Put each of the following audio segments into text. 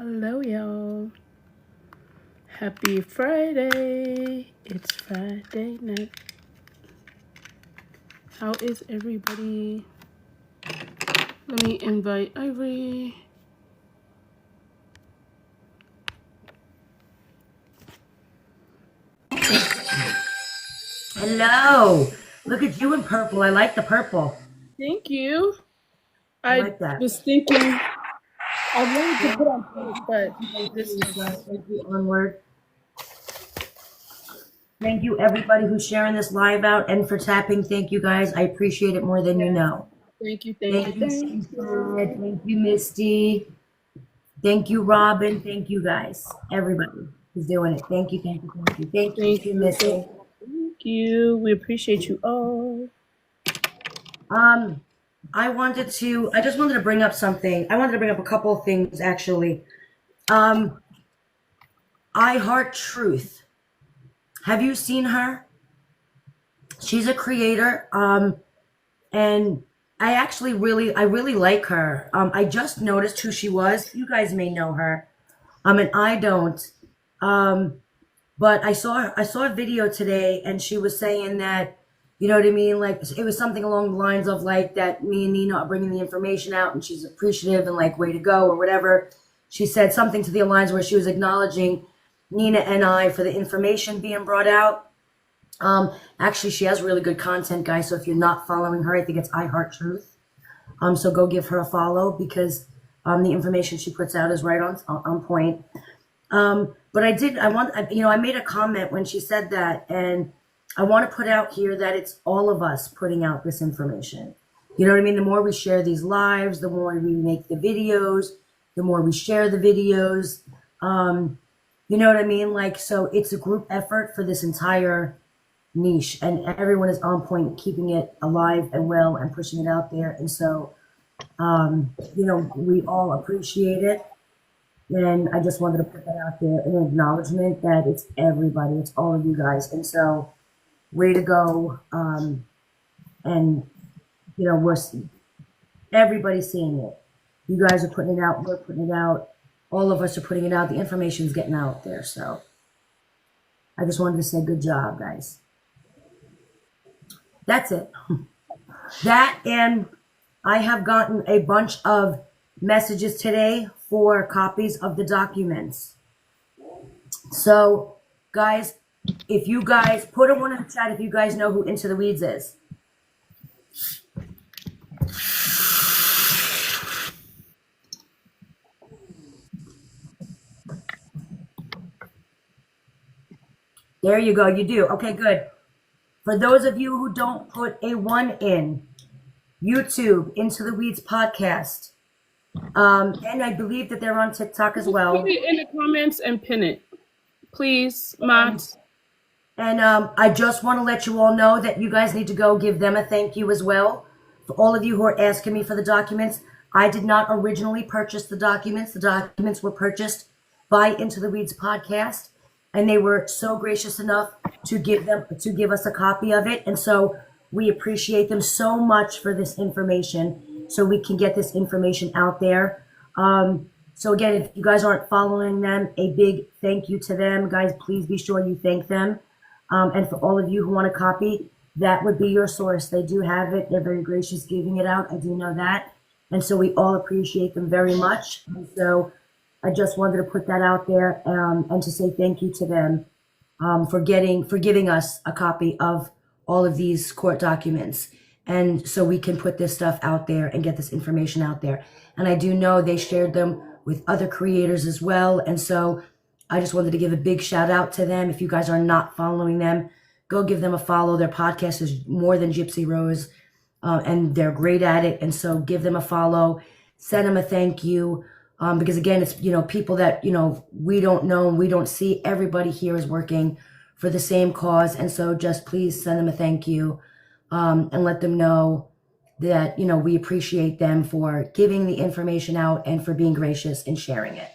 Hello, y'all. Happy Friday. It's Friday night. How is everybody? Let me invite Ivory. Hello. Look at you in purple. I like the purple. Thank you. I like that. Was thinking I wanted to put on pink, but this is Thank you, Onward. Thank you, everybody who's sharing this live out and for tapping. Thank you, guys. I appreciate it more than you know. Thank you. Thank you, Misty. Thank you, Robin. Thank you, guys. Everybody who's doing it. Thank you, Thank you, Misty. Thank you. We appreciate you all. I just wanted to bring up something. I wanted to bring up a couple of things, actually. I Heart Truth. Have you seen her? She's a creator, and I really like her. I just noticed who she was. You guys may know her, and I don't. But I saw a video today, and she was saying that, you know what I mean? Like, it was something along the lines of like that me and Nina are bringing the information out, and she's appreciative and like, way to go or whatever. She said something to the lines where she was acknowledging Nina and I for the information being brought out. Actually, she has really good content, guys. So if you're not following her, I think it's I Heart Truth. So go give her a follow because the information she puts out is right on point. But I made a comment when she said that, and I want to put out here that it's all of us putting out this information. You know what I mean? The more we share these lives, the more we make the videos, the more we share the videos. You know what I mean? Like, so it's a group effort for this entire niche, and everyone is on point, keeping it alive and well and pushing it out there. And so, we all appreciate it. And I just wanted to put that out there, an acknowledgement that it's everybody, it's all of you guys. And so, way to go. Everybody's seeing it. You guys are putting it out, we're putting it out. All of us are putting it out. The information's getting out there. So I just wanted to say good job, guys. That's it. That, and I have gotten a bunch of messages today for copies of the documents. So, guys, if you guys put one in the chat, if you guys know who Into the Weeds is. There you go. You do. Okay, good. For those of you who don't put a 1 in, YouTube, Into the Weeds podcast. And I believe that they're on TikTok as well. Put it in the comments and pin it, please, Matt. And I just want to let you all know that you guys need to go give them a thank you as well. For all of you who are asking me for the documents, I did not originally purchase the documents. The documents were purchased by Into the Weeds podcast, and they were so gracious enough to give us a copy of it. And so we appreciate them so much for this information, so we can get this information out there. So again, if you guys aren't following them, a big thank you to them. Guys, please be sure you thank them. And for all of you who want a copy, that would be your source. They do have it. They're very gracious giving it out. I do know that. And so we all appreciate them very much. And so I just wanted to put that out there and to say thank you to them for giving us a copy of all of these court documents. And so we can put this stuff out there and get this information out there. And I do know they shared them with other creators as well. And so I just wanted to give a big shout out to them. If you guys are not following them, go give them a follow. Their podcast is more than Gypsy Rose, and they're great at it. And so give them a follow, send them a thank you. Because again, it's, people that, we don't know and we don't see. Everybody here is working for the same cause. And so just please send them a thank you, and let them know that, we appreciate them for giving the information out and for being gracious and sharing it.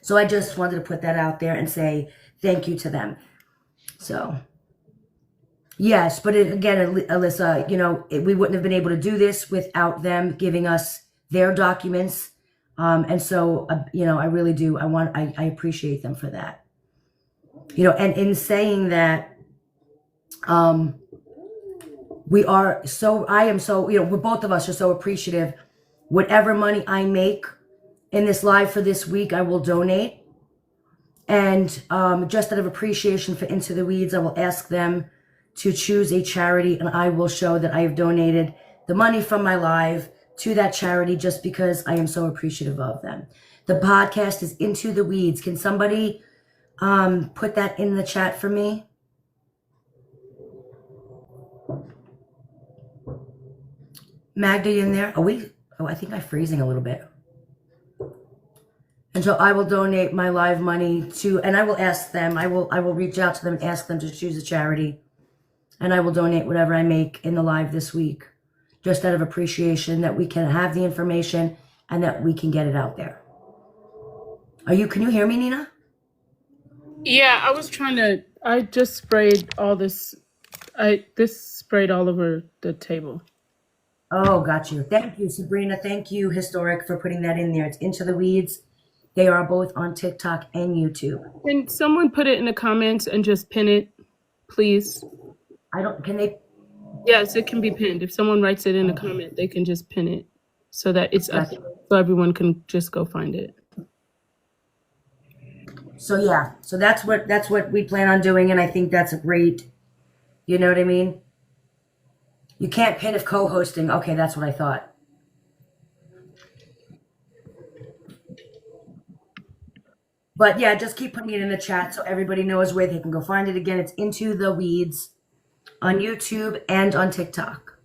So I just wanted to put that out there and say thank you to them. So, yes, but again, Alyssa, we wouldn't have been able to do this without them giving us their documents. And so, I really do. I appreciate them for that. And in saying that, I am so, we're both of us are so appreciative. Whatever money I make in this live for this week, I will donate. And just out of appreciation for Into the Weeds, I will ask them to choose a charity, and I will show that I have donated the money from my live to that charity just because I am so appreciative of them. The podcast is Into the Weeds. Can somebody put that in the chat for me? Magda, you in there? I think I'm freezing a little bit. And so I will donate my live money to, and I will ask them, I will reach out to them and ask them to choose a charity. And I will donate whatever I make in the live this week, just out of appreciation that we can have the information and that we can get it out there. Can you hear me, Nina? Yeah, I just sprayed all this. This sprayed all over the table. Oh, got you. Thank you, Sabrina. Thank you, Historic, for putting that in there. It's Into the Weeds. They are both on TikTok and YouTube. Can someone put it in the comments and just pin it, please? Can they? Yes, it can be pinned. If someone writes it in a comment, they can just pin it so that it's up, so everyone can just go find it. So yeah, so that's what we plan on doing, and I think that's a great, you know what I mean? You can't pin if co-hosting. Okay, that's what I thought. But yeah, just keep putting it in the chat so everybody knows where they can go find it. Again, it's Into the Weeds on YouTube and on TikTok.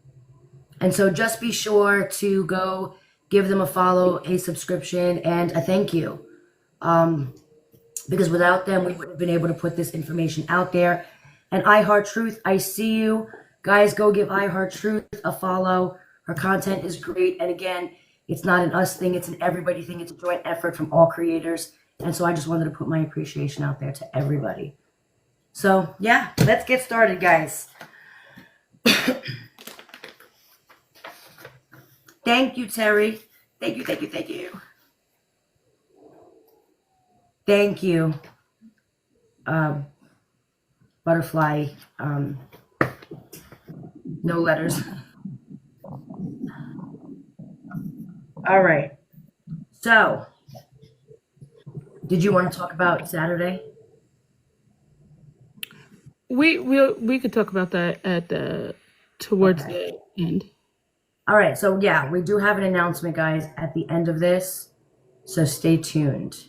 And so just be sure to go give them a follow, a subscription, and a thank you. Because without them, we wouldn't have been able to put this information out there. And iHeartTruth, I see you. Guys, go give iHeartTruth a follow. Her content is great. And again, it's not an us thing. It's an everybody thing. It's a joint effort from all creators. And so I just wanted to put my appreciation out there to everybody. So, yeah, let's get started, guys. Thank you, Terry. Thank you, thank you, thank you. Thank you, Butterfly. No letters. All right. So, did you want to talk about Saturday? We could talk about that towards the end. All right. So yeah, we do have an announcement, guys, at the end of this. So stay tuned.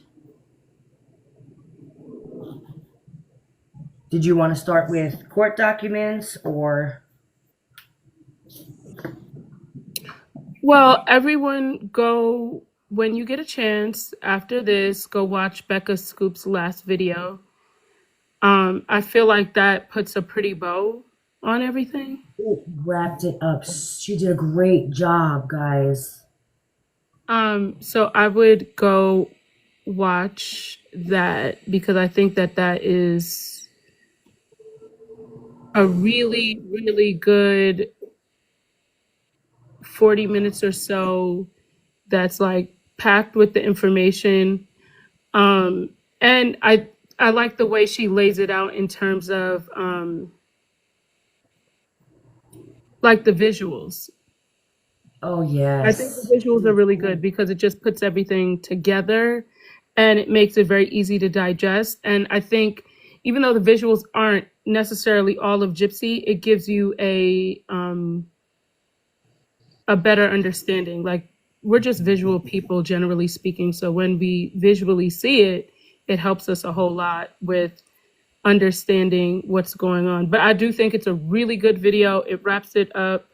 Did you want to start with court documents or? Well, everyone go, when you get a chance after this, go watch Becca Scoop's last video. I feel like that puts a pretty bow on everything. It wrapped it up. She did a great job, guys. So I would go watch that because I think that is a really, really good 40 minutes or so that's like packed with the information. And I like the way she lays it out in terms of like the visuals. Oh, yes. I think the visuals are really good because it just puts everything together and it makes it very easy to digest. And I think even though the visuals aren't necessarily all of Gypsy, it gives you a better understanding. Like, we're just visual people, generally speaking. So when we visually see it, it helps us a whole lot with understanding what's going on. But I do think it's a really good video. It wraps it up.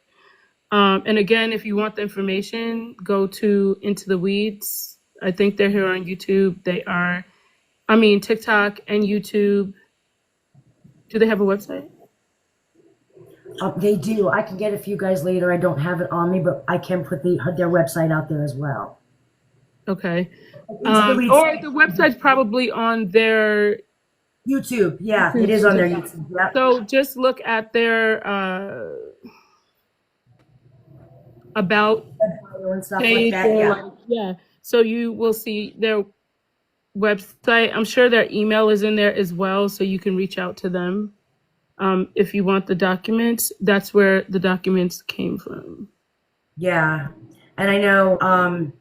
And again, if you want the information, go to Into the Weeds. I think they're here on YouTube. They are, TikTok and YouTube. Do they have a website? They do. I can get it for you guys later. I don't have it on me, but I can put their website out there as well. Okay. Or the website's probably on their YouTube. Yeah, it is on their YouTube. Yep. So just look at their about and stuff page like that. Yeah. yeah. So you will see their website. I'm sure their email is in there as well, so you can reach out to them if you want the documents. That's where the documents came from. Yeah. And I know,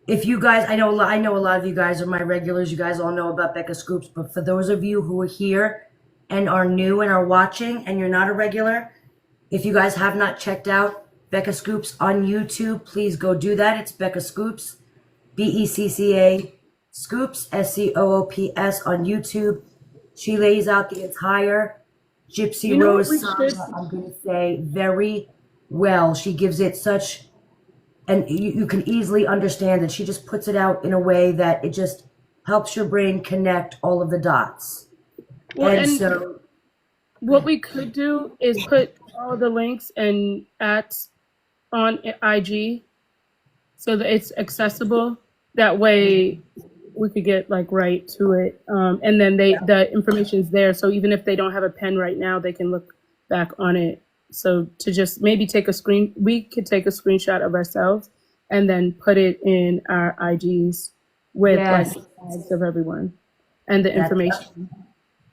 if you guys, I know a lot of you guys are my regulars. You guys all know about Becca Scoops, but for those of you who are here and are new and are watching and you're not a regular, if you guys have not checked out Becca Scoops on YouTube, please go do that. It's Becca Scoops, BECCA Scoops, SCOOPS on YouTube. She lays out the entire Gypsy You know what Rose we saga, should? I'm going to say, very well. She gives it such, and you can easily understand that she just puts it out in a way that it just helps your brain connect all of the dots. Well, And and so, what we could do is put all the links and at on IG so that it's accessible. That way we could get like right to it. And then the information's there. So even if they don't have a pen right now, they can look back on it. So to just maybe we could take a screenshot of ourselves and then put it in our IGs with yes, like tags of everyone and the that, information.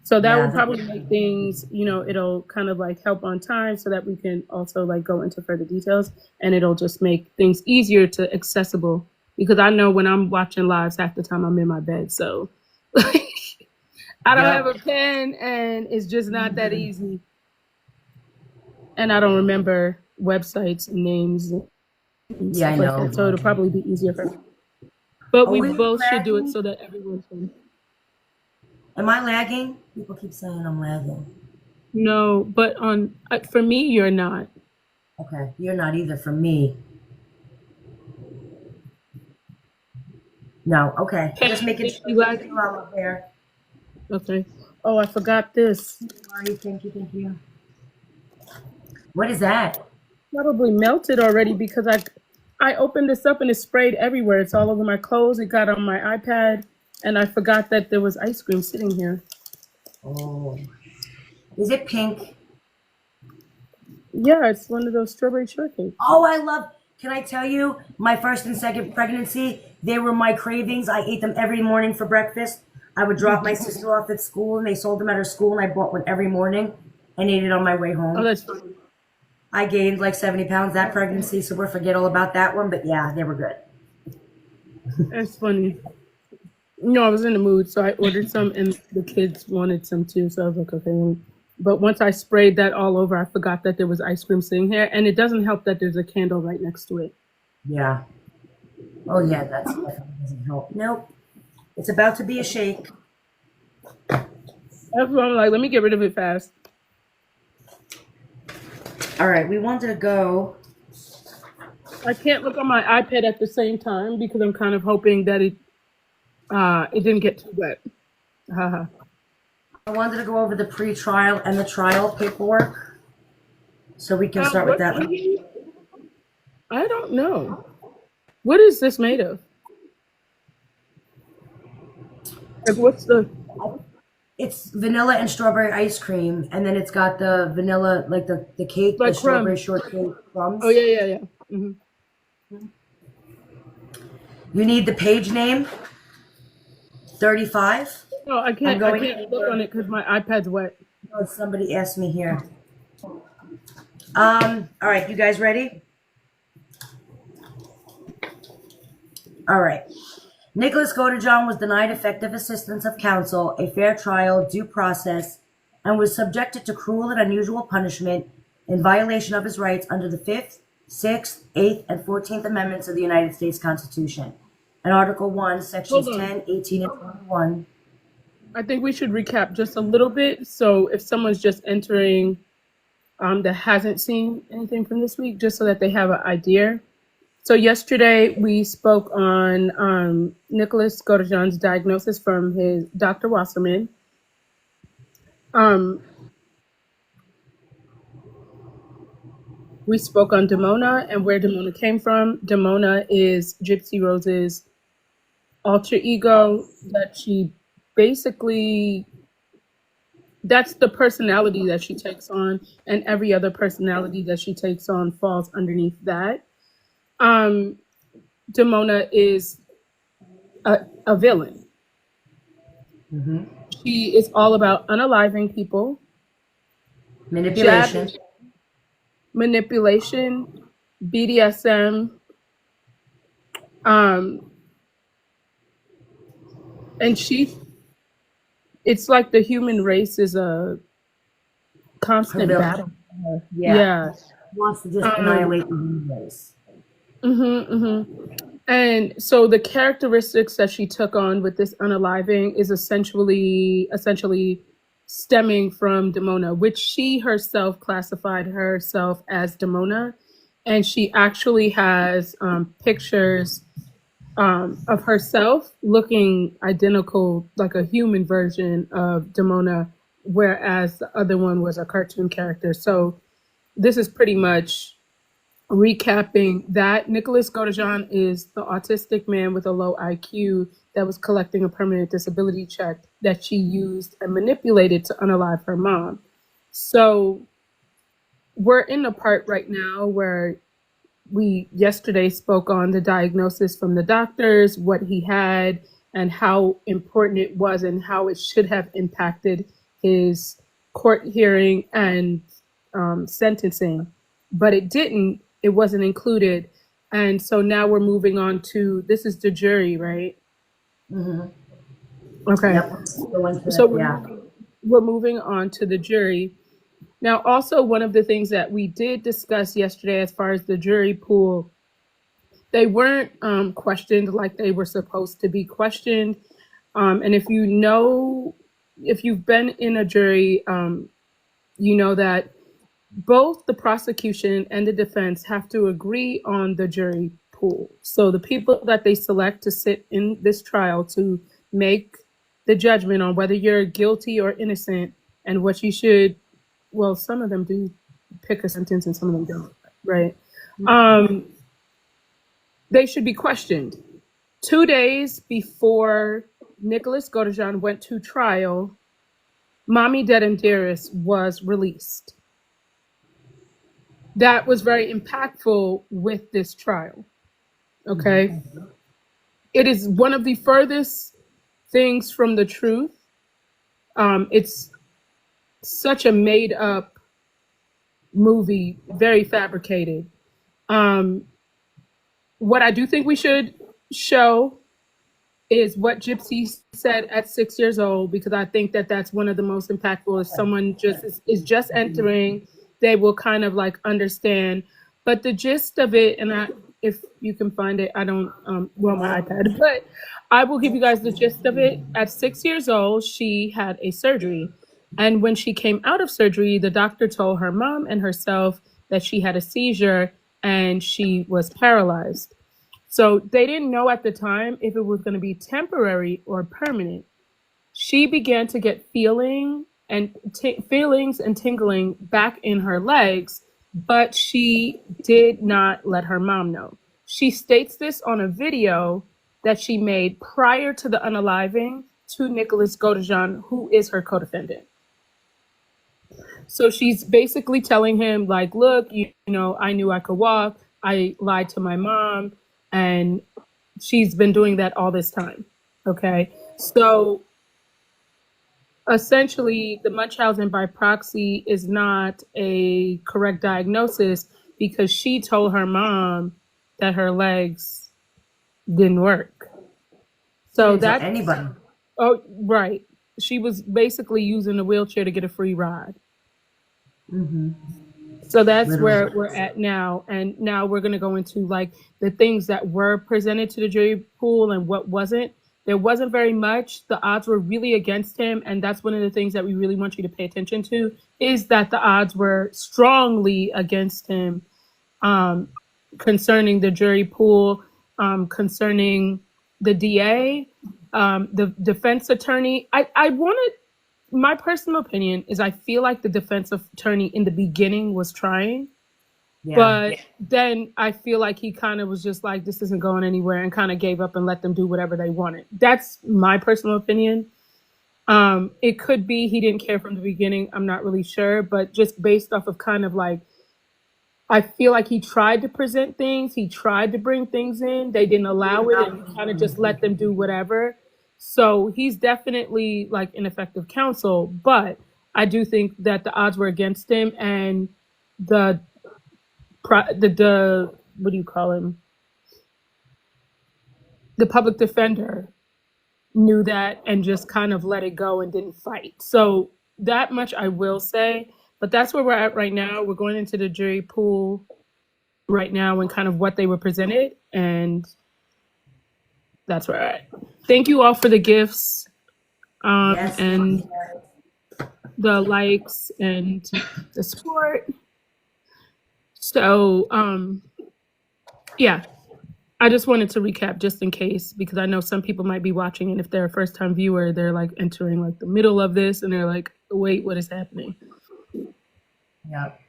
So that yeah, will probably make things, it'll kind of like help on time so that we can also like go into further details, and it'll just make things easier to accessible, because I know when I'm watching lives half the time I'm in my bed. So like, I don't have a pen and it's just not that easy. And I don't remember websites and names and yeah, I stuff like that. So know. it'll probably be easier for me. But Are we we both should do it lagging? so that everyone can. Am I lagging? People keep saying I'm lagging. No, but for me, you're not. Okay, you're not either for me. No, okay. Just making sure You that lagging? you're all up there. Okay. Oh, I forgot this. Sorry, thank you, thank you. What is that? Probably melted already because I opened this up and it sprayed everywhere. It's all over my clothes. It got on my iPad, and I forgot that there was ice cream sitting here. Oh, is it pink? Yeah, it's one of those strawberry shortcakes. Oh, I love. Can I tell you, my first and second pregnancy, they were my cravings. I ate them every morning for breakfast. I would drop my sister off at school, and they sold them at her school, and I bought one every morning and ate it on my way Oh, home. that's funny. I gained like 70 pounds that pregnancy, so we'll forget all about that one. But yeah, they were good. That's funny. No, I was in the mood, so I ordered some, and the kids wanted some too. So I was like, okay. But once I sprayed that all over, I forgot that there was ice cream sitting here, and it doesn't help that there's a candle right next to it. Yeah. Oh yeah, that definitely doesn't help. Nope. It's about to be a shake. That's why I'm like, let me get rid of it fast. All right, we wanted to go. I can't look on my iPad at the same time because I'm kind of hoping that it didn't get too wet. Haha. I wanted to go over the pre-trial and the trial paperwork, so we can start with that. I don't know. What is this made of? Like, what's the? It's vanilla and strawberry ice cream, and then it's got the vanilla, like the cake, Like the strawberry crumbs. shortcake crumbs. Oh yeah. Hmm. You need the page name, 35. No, I I'm can't. I going can't look over. on it because my iPad's wet. Oh, somebody asked me here. All right, you guys ready? All right. Nicholas GODEJOHN was denied effective assistance of counsel, a fair trial, due process, and was subjected to cruel and unusual punishment in violation of his rights under the 5th, 6th, 8th, and 14th Amendments of the United States Constitution, and Article 1, Sections Hold on. 10, 18, and 21. I think we should recap just a little bit. So if someone's just entering that hasn't seen anything from this week, just so that they have an idea. So yesterday we spoke on Nicholas GODEJOHN's diagnosis from his Dr. Wasserman. We spoke on Demona and where Demona came from. Demona is Gypsy Rose's alter ego that she basically, that's the personality that she takes on, and every other personality that she takes on falls underneath that. Demona is a villain. She is all about unaliving people, Manipulation. jab, manipulation, BDSM, um, and it's like the human race is a constant villain. battle. Yeah. Yeah. Wants to just annihilate the human race. And so the characteristics that she took on with this unaliving is essentially stemming from Demona, which she herself classified herself as Demona. And she actually has pictures of herself looking identical, like a human version of Demona, whereas the other one was a cartoon character. So this is pretty much recapping that. Nicholas Godejohn is the autistic man with a low IQ that was collecting a permanent disability check that she used and manipulated to unalive her mom. So we're in the part right now where we yesterday spoke on the diagnosis from the doctors, what he had, and how important it was and how it should have impacted his court hearing and sentencing. But it didn't. It wasn't included. And so now we're moving on to, this is the jury, right? Okay. Yep. So we're moving on to the jury. Now, also one of the things that we did discuss yesterday as far as the jury pool, they weren't questioned like they were supposed to be questioned. And if you've been in a jury, you know that both the prosecution and the defense have to agree on the jury pool. So the people that they select to sit in this trial to make the judgment on whether you're guilty or innocent and what you should, well, some of them do pick a sentence and some of them don't, right? They should be questioned. 2 days before Nicholas Godejohn went to trial, Mommy Dead and Dearest was released. That was very impactful with this trial, okay? It is one of the furthest things from the truth. It's such a made up movie, very fabricated. What I do think we should show is what Gypsy said at 6 years old, because I think that that's one of the most impactful. If someone is just entering, they will kind of like understand. But the gist of it, and if you can find it, I don't well my iPad, but I will give you guys the gist of it. At 6 years old, she had a surgery. And when she came out of surgery, the doctor told her mom and herself that she had a seizure and she was paralyzed. So they didn't know at the time if it was going to be temporary or permanent. She began to get feelings and tingling back in her legs, but she did not let her mom know. She states this on a video that she made prior to the unaliving to Nicholas Godejohn, who is her co-defendant. So she's basically telling him, like, look, you know, I knew I could walk. I lied to my mom. And she's been doing that all this time. Okay. So essentially, the Munchausen by proxy is not a correct diagnosis because she told her mom that her legs didn't work. So that's anybody. Oh, right. She was basically using a wheelchair to get a free ride. So that's where we're at now. And now we're going to go into like the things that were presented to the jury pool and what wasn't. There wasn't very much. The odds were really against him. And that's one of the things that we really want you to pay attention to, is that the odds were strongly against him concerning the jury pool, concerning the DA, the defense attorney. My personal opinion is I feel like the defense attorney in the beginning was trying, but then I feel like he kind of was just like, this isn't going anywhere, and kind of gave up and let them do whatever they wanted. That's my personal opinion. It could be he didn't care from the beginning. I'm not really sure, but just based off of kind of like I feel like he tried to present things, he tried to bring things in, they didn't allow it, and he kind of just let them do whatever. So he's definitely like ineffective counsel, but I do think that the odds were against him, and the the what do you call him? The public defender knew that and just kind of let it go and didn't fight. So that much I will say, but that's where we're at right now. We're going into the jury pool right now and kind of what they were presented, and that's where we're at. Thank you all for the gifts and the likes and the support. So yeah, I just wanted to recap just in case, because I know some people might be watching, and if they're a first time viewer, they're like entering like the middle of this and they're like, wait, what is happening? Yep.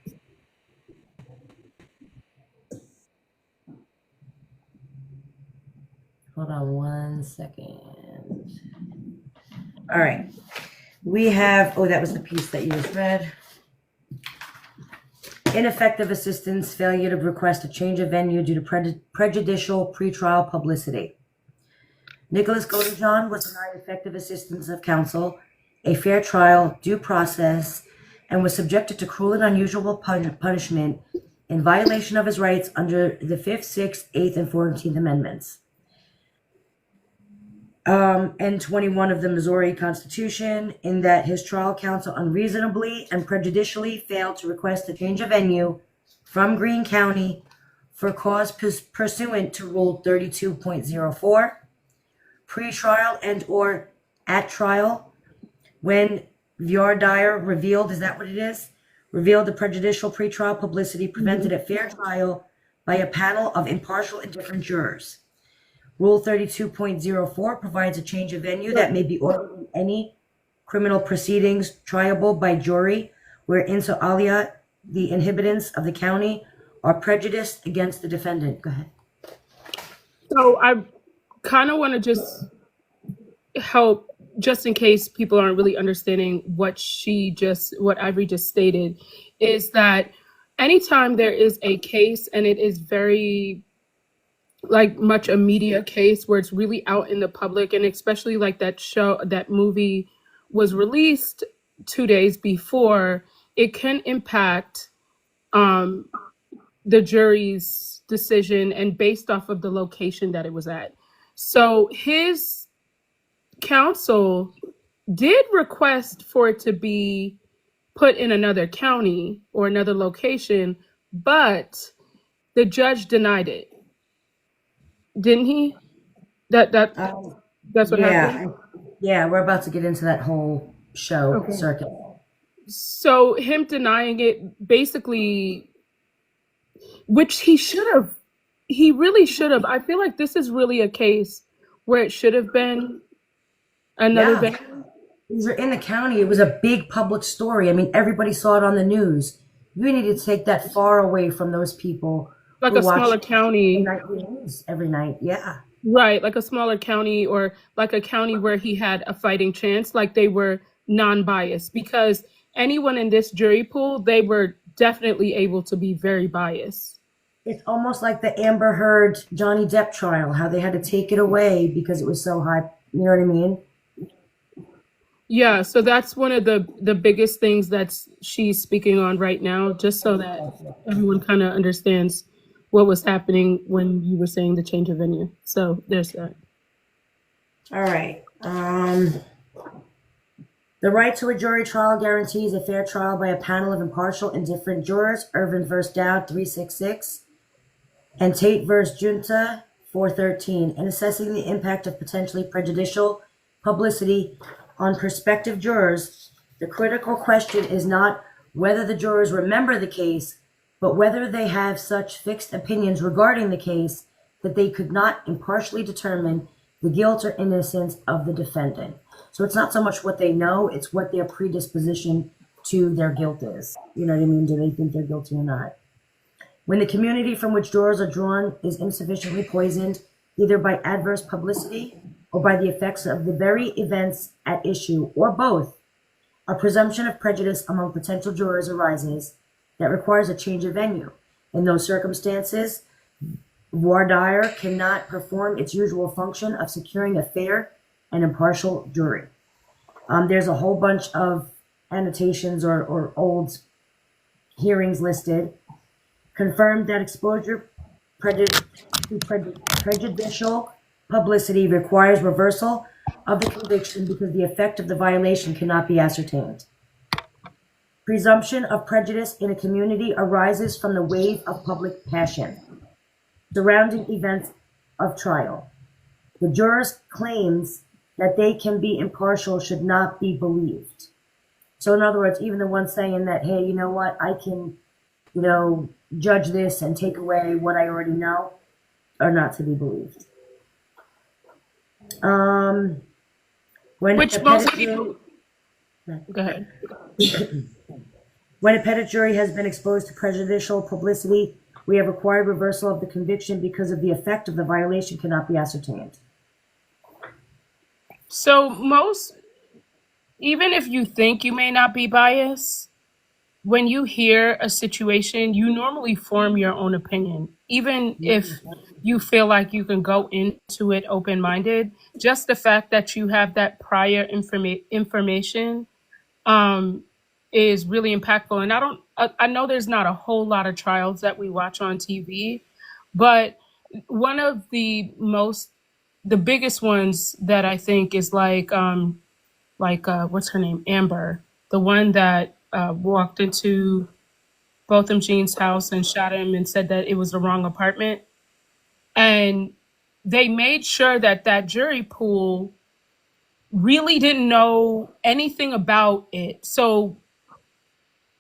Hold on 1 second. All right. We have, oh, that was the piece that you just read. Ineffective assistance, failure to request a change of venue due to prejudicial pretrial publicity. Nicholas GODEJOHN was denied effective assistance of counsel, a fair trial, due process, and was subjected to cruel and unusual punishment in violation of his rights under the 5th, 6th, 8th, and 14th Amendments. And 21 of the Missouri Constitution, in that his trial counsel unreasonably and prejudicially failed to request a change of venue from Greene County for cause pursuant to Rule 32.04, pre-trial and or at trial, when voir dire revealed, is that what it is? Revealed the prejudicial pretrial publicity prevented a fair trial by a panel of impartial and different jurors. Rule 32.04 provides a change of venue that may be ordered in any criminal proceedings triable by jury where inter alia the inhabitants of the county are prejudiced against the defendant. Go ahead. So I kind of want to just help, just in case people aren't really understanding what Ivory just stated, is that anytime there is a case and it is very like much a media case where it's really out in the public, and especially like that movie was released 2 days before, it can impact the jury's decision and based off of the location that it was at. So his counsel did request for it to be put in another county or another location, but the judge denied it. Didn't he? That's what happened? Yeah, we're about to get into that whole show circuit. So him denying it, basically, which he really should have. I feel like this is really a case where it should have been another venue. These are in the county. It was a big public story. I mean, everybody saw it on the news. You need to take that far away from those people. Like a smaller county. Every night, yeah. Right, like a smaller county, or like a county where he had a fighting chance, like they were non-biased, because anyone in this jury pool, they were definitely able to be very biased. It's almost like the Amber Heard Johnny Depp trial, how they had to take it away because it was so high. You know what I mean? Yeah, so that's one of the biggest things that she's speaking on right now, just so that everyone kind of understands what was happening when you were saying the change of venue. So there's that. All right. The right to a jury trial guarantees a fair trial by a panel of impartial and different jurors. Irvin v. Dowd, 366, and Tate v. Junta, 413. In assessing the impact of potentially prejudicial publicity on prospective jurors, the critical question is not whether the jurors remember the case, but whether they have such fixed opinions regarding the case that they could not impartially determine the guilt or innocence of the defendant. So it's not so much what they know, it's what their predisposition to their guilt is. You know what I mean? Do they think they're guilty or not? When the community from which jurors are drawn is insufficiently poisoned, either by adverse publicity or by the effects of the very events at issue, or both, a presumption of prejudice among potential jurors arises that requires a change of venue. In those circumstances, voir dire cannot perform its usual function of securing a fair and impartial jury. There's a whole bunch of annotations or old hearings listed. Confirmed that exposure to prejudicial publicity requires reversal of the conviction because the effect of the violation cannot be ascertained. Presumption of prejudice in a community arises from the wave of public passion surrounding events of trial. The jurors' claims that they can be impartial should not be believed. So in other words, even the ones saying that, hey, you know what, I can, judge this and take away what I already know, are not to be believed. Which most people... Go ahead. When a petit jury has been exposed to prejudicial publicity, we have required reversal of the conviction because of the effect of the violation cannot be ascertained. So even if you think you may not be biased, when you hear a situation, you normally form your own opinion. Even if you feel like you can go into it open-minded, just the fact that you have that prior information is really impactful. And I know there's not a whole lot of trials that we watch on TV, but one of the biggest ones that I think is like what's her name? Amber, the one that walked into Botham Jean's house and shot him and said that it was the wrong apartment. And they made sure that jury pool really didn't know anything about it. So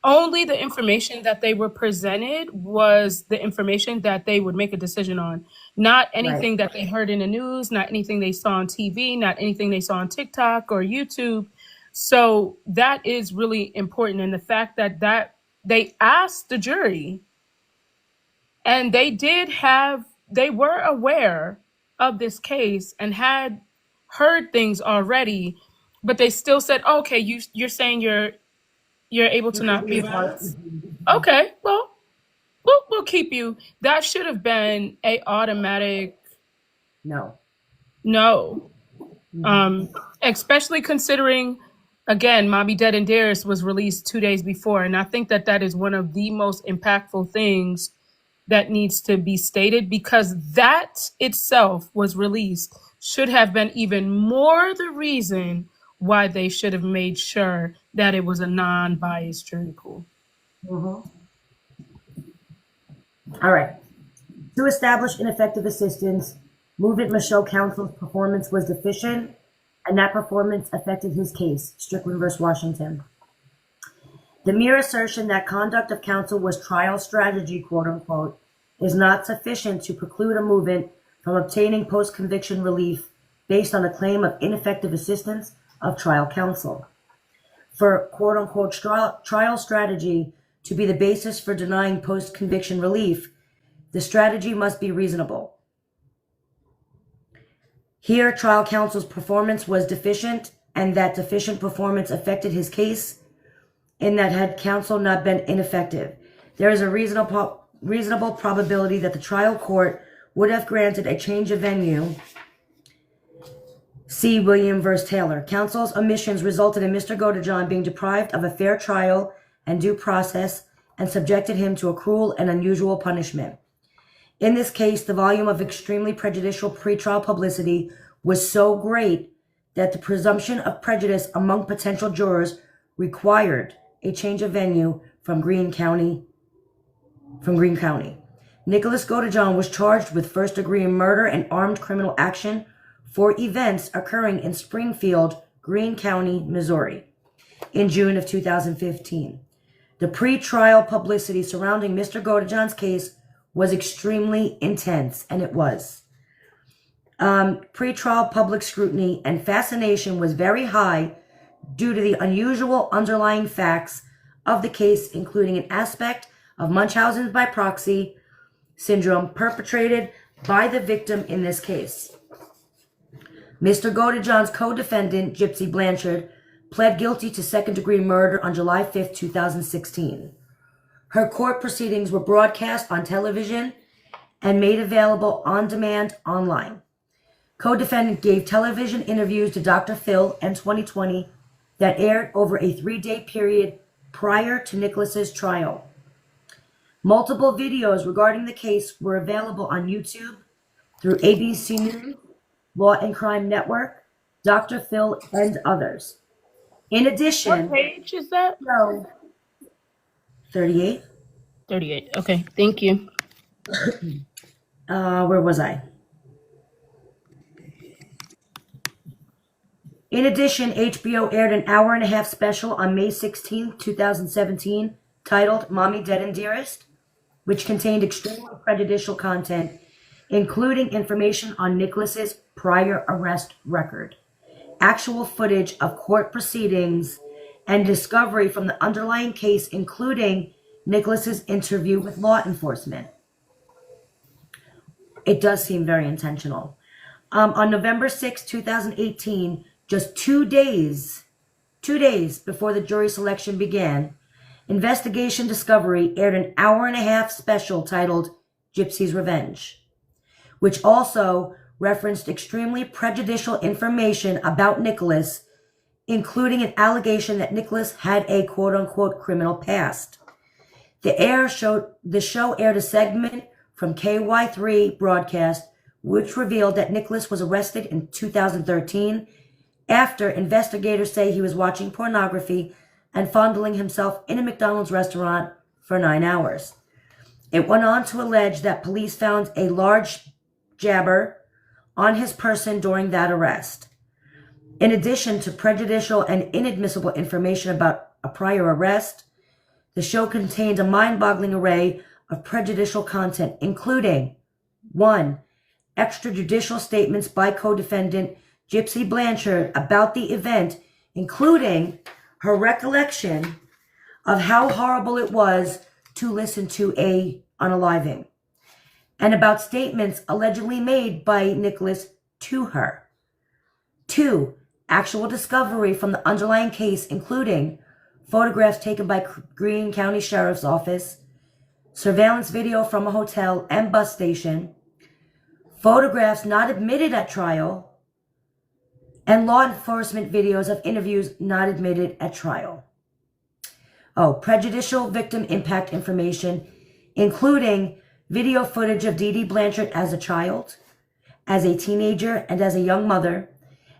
only the information that they were presented was the information that they would make a decision on, not anything that they heard in the news, not anything they saw on TV, not anything they saw on TikTok or YouTube. So that is really important. And the fact that they asked the jury and they were aware of this case and had heard things already, but they still said, okay, you're saying you're able to not be biased. Okay, well, we'll keep you. That should have been a automatic no. Especially considering, again, Mommy Dead and Dearest was released 2 days before. And I think that is one of the most impactful things that needs to be stated, because that itself was released should have been even more the reason why they should have made sure that it was a non-biased jury pool. All right. To establish ineffective assistance, movement must show counsel's performance was deficient and that performance affected his case, Strickland v. Washington. The mere assertion that conduct of counsel was trial strategy, quote unquote, is not sufficient to preclude a movement from obtaining post-conviction relief based on a claim of ineffective assistance of trial counsel. For quote unquote trial strategy to be the basis for denying post-conviction relief, the strategy must be reasonable. Here, trial counsel's performance was deficient, and that deficient performance affected his case, in that had counsel not been ineffective, there is a reasonable probability that the trial court would have granted a change of venue. See William v. Taylor. Counsel's omissions resulted in Mr. GODEJOHN being deprived of a fair trial and due process and subjected him to a cruel and unusual punishment. In this case, the volume of extremely prejudicial pretrial publicity was so great that the presumption of prejudice among potential jurors required a change of venue from Greene County. Nicholas GODEJOHN was charged with first-degree murder and armed criminal action for events occurring in Springfield, Greene County, Missouri, in June of 2015. The pretrial publicity surrounding Mr. GODEJOHN's case was extremely intense, and it was. Pretrial public scrutiny and fascination was very high due to the unusual underlying facts of the case, including an aspect of Munchausen's by proxy syndrome perpetrated by the victim in this case. Mr. GODEJOHN's co-defendant, Gypsy Blanchard, pled guilty to second-degree murder on July 5, 2016. Her court proceedings were broadcast on television and made available on demand online. Co-defendant gave television interviews to Dr. Phil in 2020 that aired over a 3-day period prior to Nicholas's trial. Multiple videos regarding the case were available on YouTube through ABC News, Law and Crime Network, Dr. Phil, and others. In addition, What page is that? so 38. 38. Okay, thank you. Where was I? In addition, HBO aired an hour-and-a-half special on May 16, 2017, titled Mommy Dead and Dearest, which contained extremely prejudicial content, including information on Nicholas's prior arrest record, actual footage of court proceedings, and discovery from the underlying case, including Nicholas's interview with law enforcement. It does seem very intentional. On November 6, 2018, just 2 days before the jury selection began, Investigation Discovery aired an hour-and-a-half special titled Gypsy's Revenge, which also referenced extremely prejudicial information about Nicholas, including an allegation that Nicholas had a quote-unquote criminal past. The show aired a segment from KY3 broadcast, which revealed that Nicholas was arrested in 2013 after investigators say he was watching pornography and fondling himself in a McDonald's restaurant for 9 hours. It went on to allege that police found a large jabber on his person during that arrest. In addition to prejudicial and inadmissible information about a prior arrest, the show contained a mind-boggling array of prejudicial content, including 1. Extrajudicial statements by co-defendant Gypsy Blanchard about the event, including her recollection of how horrible it was to listen to a unaliving, and about statements allegedly made by Nicholas to her. 2. Actual discovery from the underlying case, including photographs taken by Greene County Sheriff's Office, surveillance video from a hotel and bus station, photographs not admitted at trial, and law enforcement videos of interviews not admitted at trial. Prejudicial victim impact information, including video footage of Dee Dee Blanchard as a child, as a teenager, and as a young mother,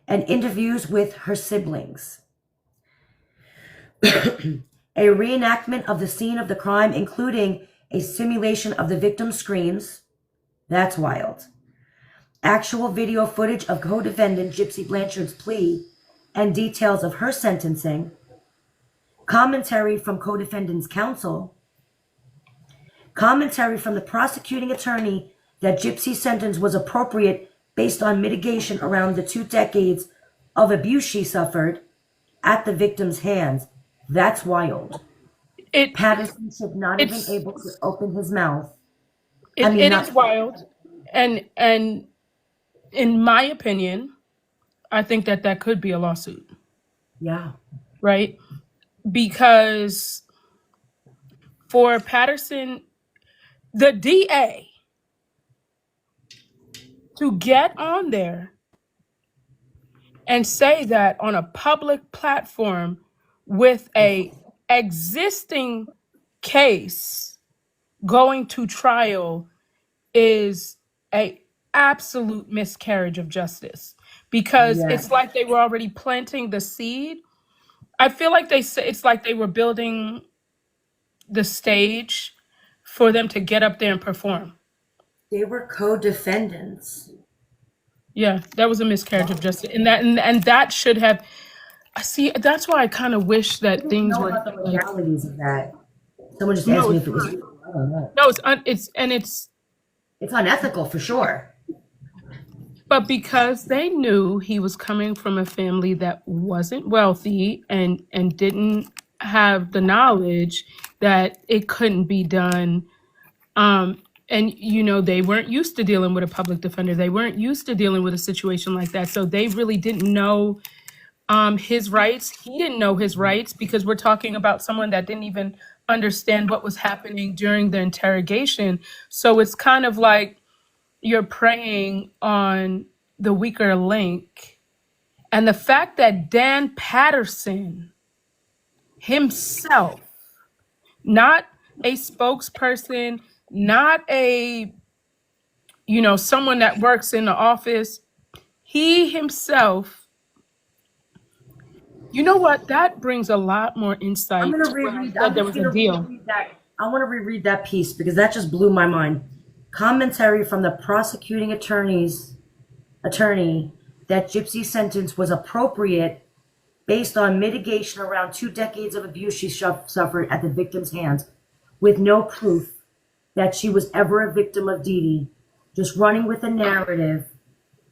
and interviews with her siblings. A reenactment of the scene of the crime, including a simulation of the victim's screams. That's wild. Actual video footage of co-defendant Gypsy Blanchard's plea and details of her sentencing. Commentary from co-defendant's counsel. Commentary from the prosecuting attorney that Gypsy's sentence was appropriate based on mitigation around the 2 decades of abuse she suffered at the victim's hands. That's wild. Patterson should not have been able to open his mouth. It is wild. And in my opinion, I think that could be a lawsuit. Yeah. Right? Because for Patterson, the DA, to get on there and say that on a public platform with a existing case going to trial is a absolute miscarriage of justice, because it's like they were already planting the seed. I feel like they say it's like they were building the stage for them to get up there and perform. They were co-defendants. Yeah, that was a miscarriage of justice, and that should have. See, that's why I kind of wish that things were about the legalities of that. Someone just asked me if it was. I don't know. No, it's unethical for sure. But because they knew he was coming from a family that wasn't wealthy and didn't have the knowledge that it couldn't be done, and they weren't used to dealing with a public defender. They weren't used to dealing with a situation like that. So they really didn't know his rights. He didn't know his rights because we're talking about someone that didn't even understand what was happening during the interrogation. So it's kind of like you're preying on the weaker link. And the fact that Dan Patterson himself, not a spokesperson, not a, someone that works in the office, he himself, you know what? That brings a lot more insight. I'm going to to when I reread. said I'm there just was going a to deal. reread that. I want to reread that piece because that just blew my mind. Commentary from the prosecuting attorney that Gypsy's sentence was appropriate based on mitigation around 2 decades of abuse she suffered at the victim's hands, with no proof that she was ever a victim of Dee Dee, just running with a narrative.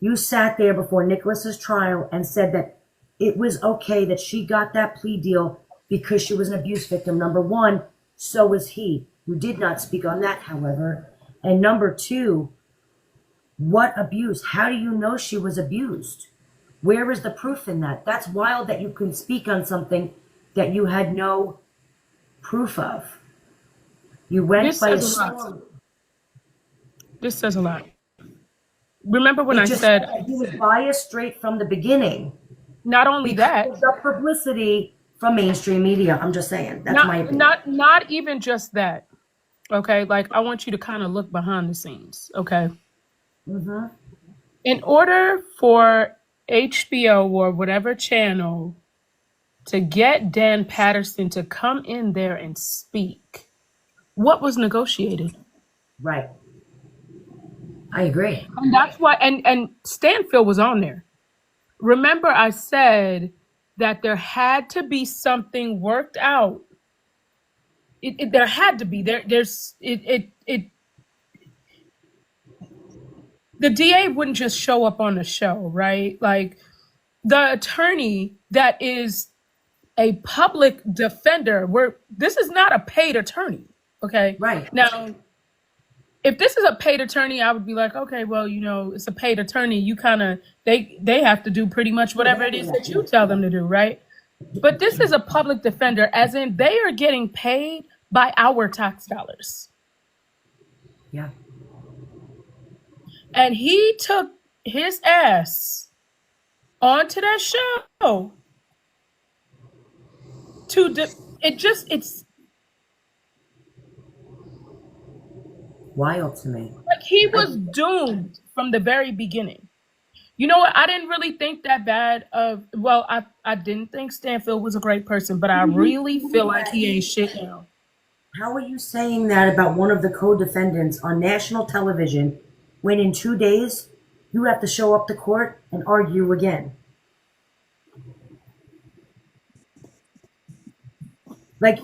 You sat there before Nicholas's trial and said that it was okay that she got that plea deal because she was an abuse victim. Number one, so was he. You did not speak on that, however. And number two, what abuse? How do you know she was abused? Where is the proof in that? That's wild that you can speak on something that you had no proof of. You went This by a says a lot. story. This says a lot. Remember when It I just said, said that he was biased straight from the beginning not only that, because of the publicity from mainstream media. I'm just saying. That's my opinion. not even just that. Okay, like I want you to kind of look behind the scenes. Okay, in order for HBO or whatever channel to get Dan Patterson to come in there and speak, what was negotiated? Right. I agree. And that's why, and Stanfield was on there. Remember, I said that there had to be something worked out. There had to be. The DA wouldn't just show up on the show, right? Like the attorney that is a public defender, this is not a paid attorney, okay? Right. Now, if this is a paid attorney, I would be like, okay, well, it's a paid attorney. You kind of, they have to do pretty much whatever it is that you tell them to do, right? But this is a public defender, as in they are getting paid by our tax dollars. Yeah. And he took his ass onto that show it's Wild to me. like he was doomed from the very beginning. You know what? I didn't really think that bad of, well, I didn't think Stanfield was a great person, but I really feel like he ain't shit now. How are you saying that about one of the co-defendants on national television when in 2 days you have to show up to court and argue again? Like,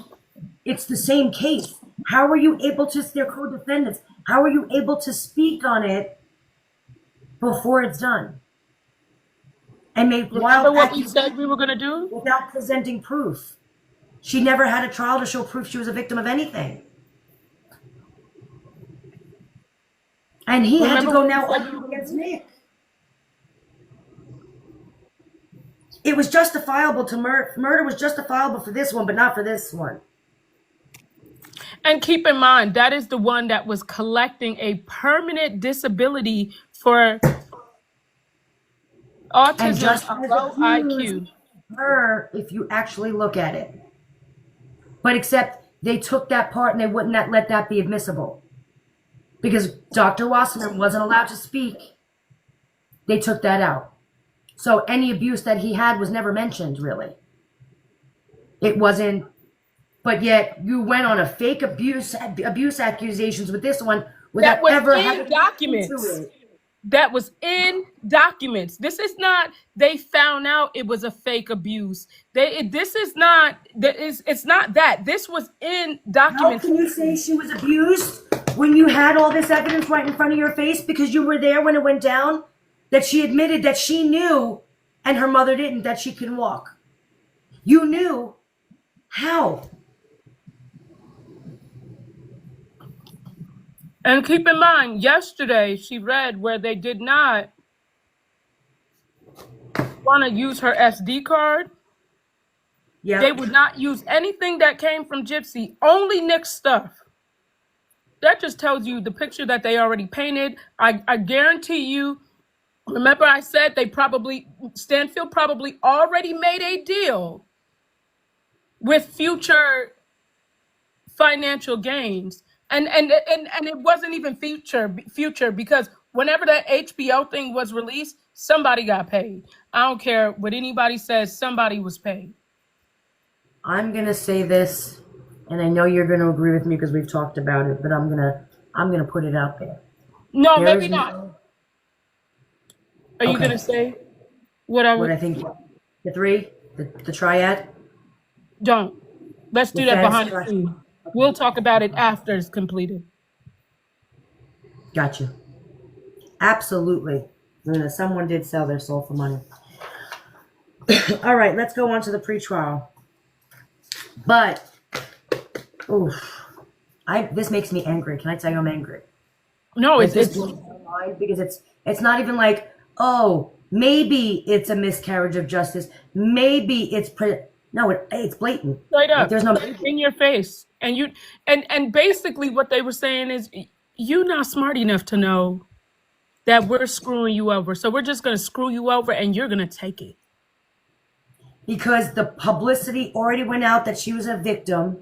it's the same case. How are you able to, they're co-defendants, how are you able to speak on it before it's done? And make Remember wild what we accusations said we were going to do? without presenting proof. She never had a trial to show proof she was a victim of anything. And he had to go now argue against Nick. It was justifiable to murder was justifiable for this one, but not for this one. And keep in mind, that is the one that was collecting a permanent disability for And autism just of as low accused IQ. her, if you actually look at it. But except they took that part and they wouldn't let that be admissible. Because Dr. Wasserman wasn't allowed to speak. They took that out. So any abuse that he had was never mentioned, really. It wasn't, but yet you went on a fake abuse accusations with this one without That was ever in having documents. into it. That was in documents. This is not, they found out it was a fake abuse. It's not that. This was in How documents. can you say she was abused when you had all this evidence right in front of your face because you were there when it went down? That she admitted that she knew and her mother didn't, that she can walk. You knew. How? And keep in mind, yesterday she read where they did not want to use her SD card, Yeah. they would not use anything that came from Gypsy, only Nick's stuff. That just tells you the picture that they already painted. I guarantee you, remember I said Stanfield probably already made a deal with future financial gains. And it wasn't even future because whenever that HBO thing was released, somebody got paid. I don't care what anybody says, somebody was paid. I'm gonna say this, and I know you're gonna agree with me because we've talked about it, but I'm gonna put it out there. No, There's maybe not. no- Are you Okay. gonna say what I What I would? think, the three, the triad. Don't. Let's do that Defense, behind the scenes. We'll talk about it after it's completed. Gotcha. Absolutely. Someone did sell their soul for money. All right, let's go on to the pretrial. But, oof, this makes me angry. Can I tell you I'm angry? No, Like, this it's blows my mind because it's not even like, oh, maybe it's a miscarriage of justice. Maybe it's no, it's blatant. straight Like, up there's no in your face. And basically what they were saying is you're not smart enough to know that we're screwing you over. So we're just gonna screw you over and you're gonna take it. because the publicity already went out that she was a victim,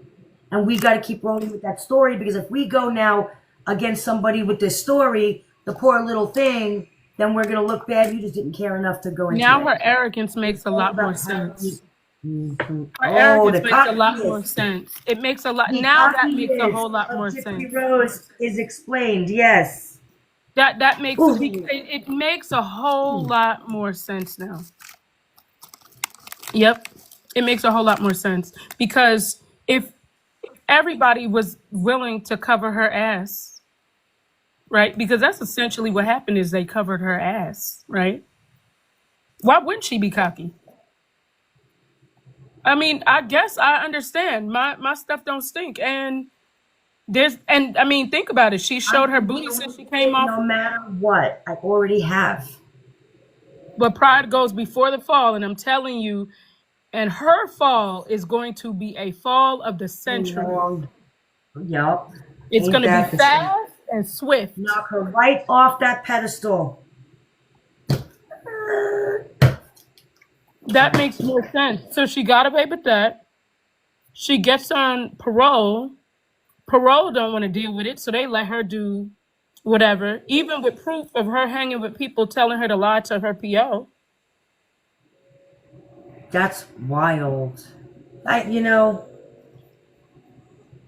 and we got to keep rolling with that story because if we go now against somebody with this story, the poor little thing, then we're going to look bad. You just didn't care enough to go into Now it. her arrogance makes a lot more sense. Her Oh, arrogance the makes a lot more cockiness. sense. It makes a lot The now that makes a cockiness whole lot of more Gypsy sense. Rose is explained, yes. That makes Ooh. it makes a whole lot more sense now. Yep. It makes a whole lot more sense because if everybody was willing to cover her ass, right? Because that's essentially what happened is they covered her ass, right? Why wouldn't she be cocky? I mean, I guess I understand. My stuff don't stink. And I mean, think about it. She showed her booty since she came off. No matter what, I already have. But pride goes before the fall, and I'm telling you, and her fall is going to be a fall of the century. Yep. It's going to be fast and swift. Knock her right off that pedestal. That makes more sense. So she got away with that. She gets on parole. Parole don't want to deal with it, so they let her do whatever, even with proof of her hanging with people telling her to lie to her PO. That's wild. And you know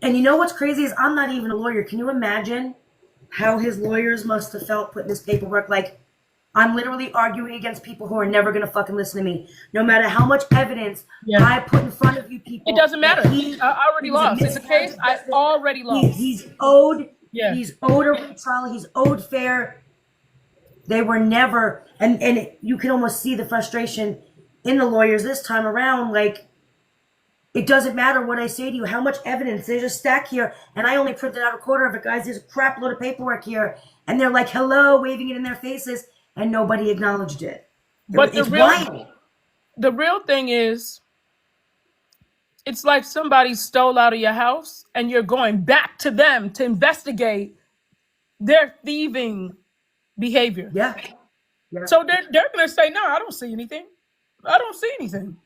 what's crazy is I'm not even a lawyer. Can you imagine how his lawyers must have felt putting this paperwork? Like, I'm literally arguing against people who are never going to fucking listen to me. No matter how much evidence I put in front of you people. It doesn't matter. I already lost. It's a case I already lost. He's owed. Yeah. He's owed a retrial. He's owed fair. They were never, and you can almost see the frustration in the lawyers this time around. Like, it doesn't matter what I say to you, how much evidence. There's a stack here, and I only printed out a quarter of it, guys. There's a crap load of paperwork here, and they're like, hello, waving it in their faces, and nobody acknowledged it. But it's wild. The real thing is, it's like somebody stole out of your house, and you're going back to them to investigate their thieving behavior. Yeah. So they're going to say, no, I don't see anything. I don't see anything.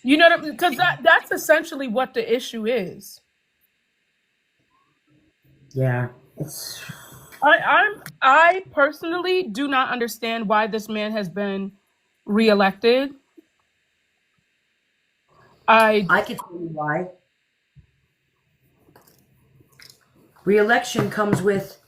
You know what I mean? Because that's essentially what the issue is. Yeah. I personally do not understand why this man has been reelected. I can tell you why. Re-election comes with,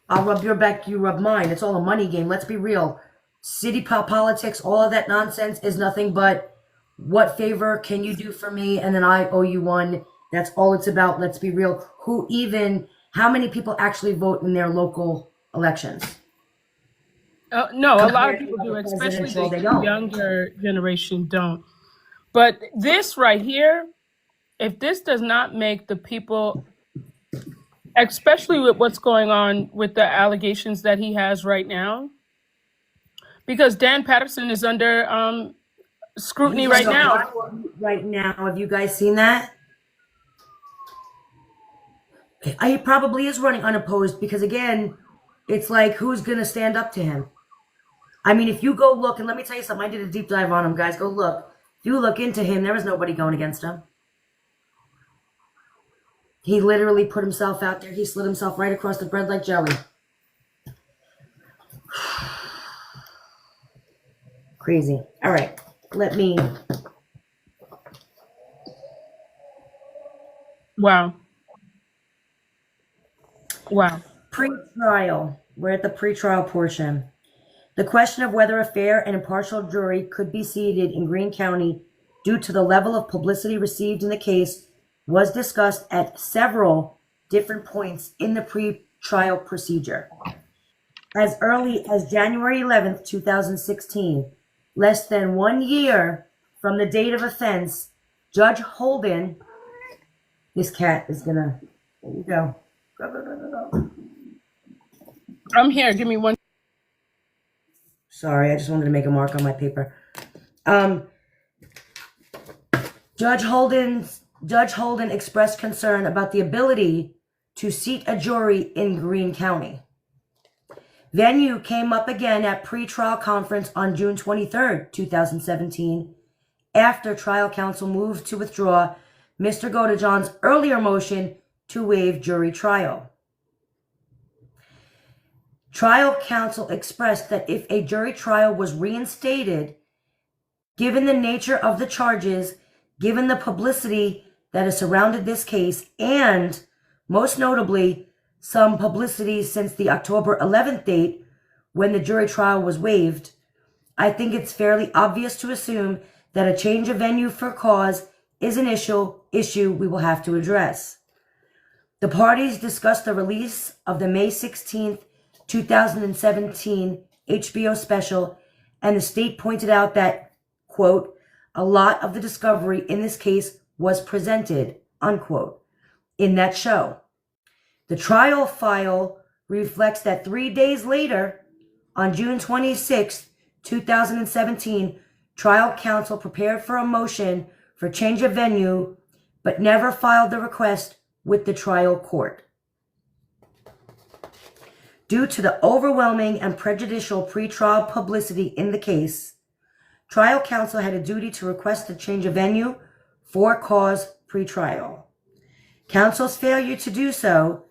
I'll rub your back, you rub mine. It's all a money game. Let's be real. City politics, all of that nonsense is nothing but what favor can you do for me? And then I owe you one. That's all it's about. Let's be real. How many people actually vote in their local elections? No, a lot of people do, especially the younger generation don't. But this right here, if this does not make the people, especially with what's going on with the allegations that he has right now, Because Dan Patterson is under scrutiny He's right on now. trial right now. Have you guys seen that? He probably is running unopposed because, again, it's like, who's going to stand up to him? I mean, if you go look, and let me tell you something, I did a deep dive on him, guys. Go look. If you look into him, there was nobody going against him. He literally put himself out there. He slid himself right across the bread like jelly. Crazy. All right. Let me. Wow. Wow. Pre-trial. We're at the pre-trial portion. The question of whether a fair and impartial jury could be seated in Greene County due to the level of publicity received in the case was discussed at several different points in the pre-trial procedure. As early as January 11th, 2016, less than 1 year from the date of offense, Judge Holden, this cat is gonna, there you go. Go. I'm here. Give me one. Sorry, I just wanted to make a mark on my paper. Judge Holden expressed concern about the ability to seat a jury in Greene County. Venue came up again at pre-trial conference on June 23rd, 2017, after trial counsel moved to withdraw Mr. GODEJOHN'S earlier motion to waive jury trial. Trial counsel expressed that if a jury trial was reinstated, given the nature of the charges, given the publicity that has surrounded this case, and most notably, some publicity since the October 11th date when the jury trial was waived, I think it's fairly obvious to assume that a change of venue for cause is an issue we will have to address. The parties discussed the release of the May 16th, 2017 HBO special, and the state pointed out that, quote, a lot of the discovery in this case was presented, unquote, in that show. The trial file reflects that 3 days later, on June 26, 2017, trial counsel prepared for a motion for change of venue, but never filed the request with the trial court. Due to the overwhelming and prejudicial pretrial publicity in the case, trial counsel had a duty to request a change of venue for cause pretrial. Counsel's failure to do so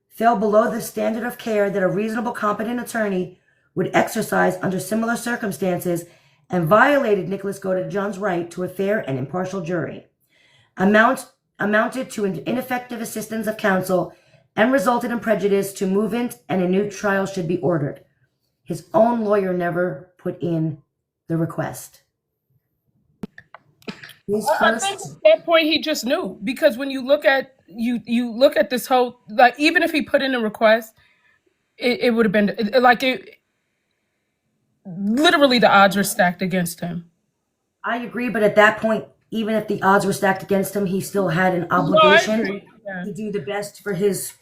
fell below the standard of care that a reasonable, competent attorney would exercise under similar circumstances and violated Nicholas GODEJOHN'S right to a fair and impartial jury, amounted to an ineffective assistance of counsel, and resulted in prejudice to movement, and a new trial should be ordered. His own lawyer never put in the request. I think at that point he just knew, because when you look at you look at this whole, like, even if he put in a request, it would have been like literally the odds were stacked against him. I agree, but at that point, even if the odds were stacked against him, he still had an obligation to do the best for his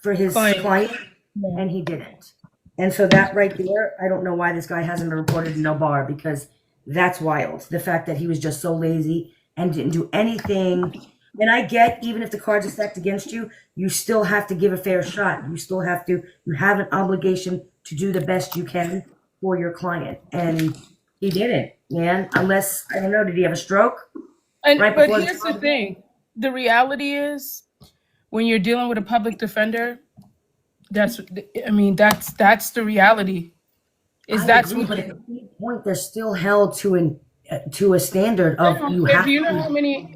client, and he didn't. And so that right there, I don't know why this guy hasn't been reported to no bar, because that's wild. The fact that he was just so lazy and didn't do anything. And I get, even if the cards are stacked against you, you still have to give a fair shot. You have an obligation to do the best you can for your client. And he didn't, man. Unless, I don't know, did he have a stroke? But here's the thing. The reality is, when you're dealing with a public defender, that's the reality. But at the point, they're still held to a standard of you have to. Do you know how many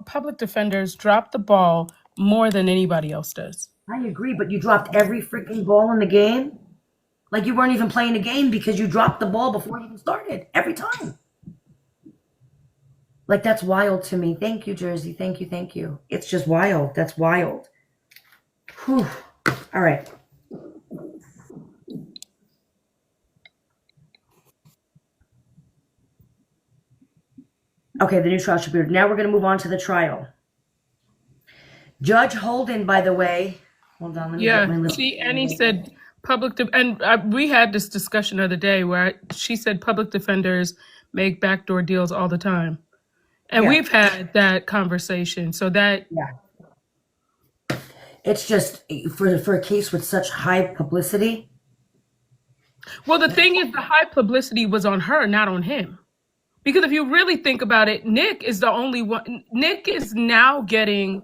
public defenders drop the ball more than anybody else does? I agree, but you dropped every freaking ball in the game. Like you weren't even playing the game because you dropped the ball before you even started every time. Like, that's wild to me. Thank you, Jersey. Thank you. It's just wild. That's wild. Whew. All right. Okay, the new trial should be ordered. Now we're going to move on to the trial. Judge Holden, by the way, hold on. Let me get my list. See, and he said we had this discussion the other day where she said public defenders make backdoor deals all the time. And Yeah. we've had that conversation. So that, Yeah. It's just for a case with such high publicity. well, the thing is, the high publicity was on her, not on him. Because if you really think about it, Nick is the only one. Nick is now getting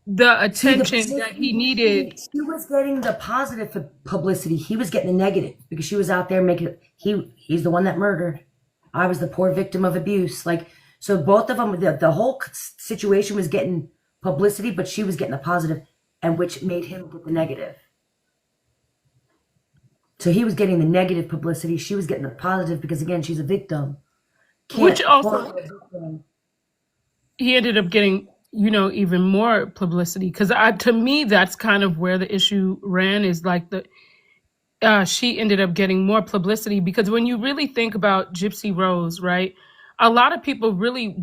the attention that he needed. She was getting the positive publicity. He was getting the negative because she was out there making it. He's the one that murdered. I was the poor victim of abuse. Like, so both of them, the whole situation was getting publicity, but she was getting the positive, and which made him get the negative. So he was getting the negative publicity. She was getting the positive because, again, she's a victim. Which also, he ended up getting, even more publicity. Because to me, that's kind of where the issue ran, is like she ended up getting more publicity. Because when you really think about Gypsy Rose, right, a lot of people really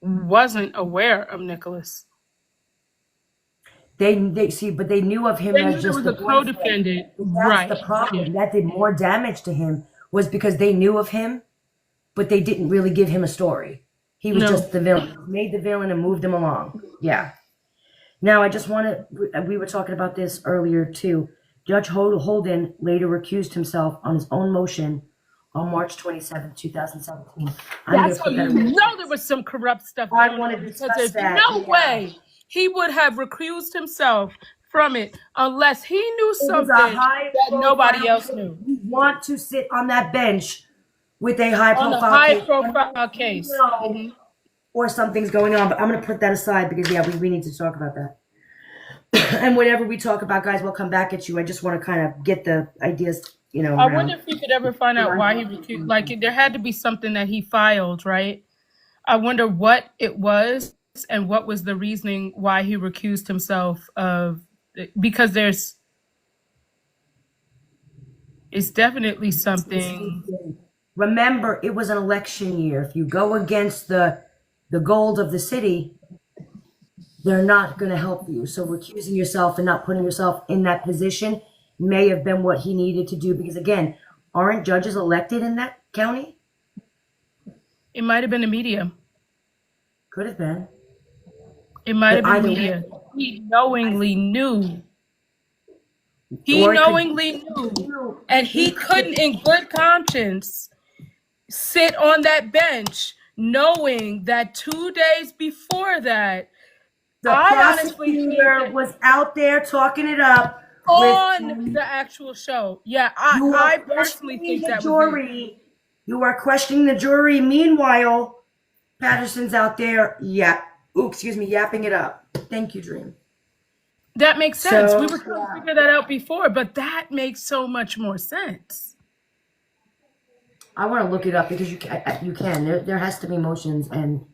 wasn't aware of Nicholas. They see, but they knew of him They as knew just it was the a co-defendant. That's Right. the problem. Yeah. That did more damage to him was because they knew of him, but they didn't really give him a story. He was just the villain. Made the villain and moved him along. Yeah. Now, I just want to, we were talking about this earlier too. Judge Holden later recused himself on his own motion on March 27, 2017. That's how you know there was some corrupt stuff going on. I want to Because discuss there's that. no way he would have recused himself from it unless he knew something that nobody else knew. You want to sit on that bench with a high-profile case. Or something's going on, but I'm going to put that aside because, we need to talk about that. And whenever we talk about, guys, we'll come back at you. I just want to kind of get the ideas, I wonder if we could ever find out why he recused. Like, there had to be something that he filed, right? I wonder what it was and what was the reasoning why he recused himself of, because it's definitely something. Remember, it was an election year. If you go against the gold of the city, they're not going to help you. So recusing yourself and not putting yourself in that position may have been what he needed to do. Because, again, aren't judges elected in that county? It might have been the media. Could have been. It might have been media. He knowingly knew. He knowingly knew. And he couldn't, in good conscience, sit on that bench knowing that 2 days before that, the prosecutor was out there talking it up on the actual show. Yeah, I personally think that jury. You are questioning the jury. Meanwhile, Patterson's out there, yapping it up. Thank you, Dream. That makes sense. We were trying to figure that out before, but that makes so much more sense. I want to look it up because you can. There has to be motions and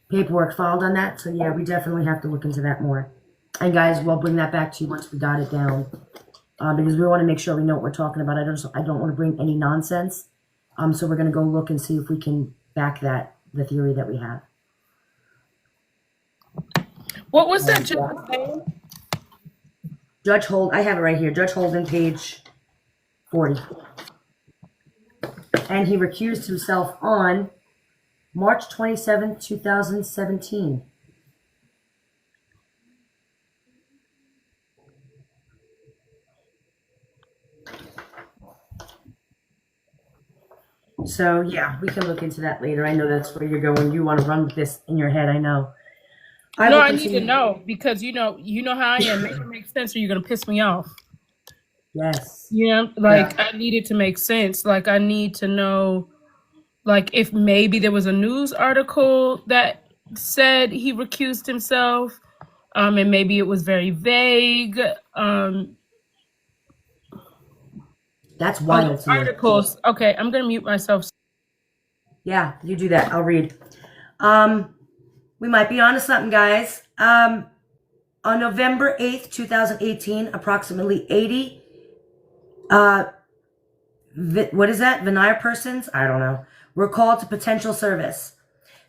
paperwork filed on that. So, we definitely have to look into that more. And, guys, we'll bring that back to you once we got it down because we want to make sure we know what we're talking about. I don't want to bring any nonsense. So we're going to go look and see if we can back the theory that we have. What was that judge's name? Judge Holden. I have it right here. Judge Holden, page 40. And he recused himself on March 27, 2017. So, we can look into that later. I know that's where you're going. You want to run with this in your head, I know. I need to know because you know how I am. Make it make sense or you're going to piss me off. Yes. I need it to make sense. Like, I need to know, like, if maybe there was a news article that said he recused himself, and maybe it was very vague. That's wild. Articles. Okay, I'm going to mute myself. Yeah, you do that. I'll read. We might be onto something, guys. On November 8th, 2018, approximately 80 veneer persons, I don't know, were called to potential service.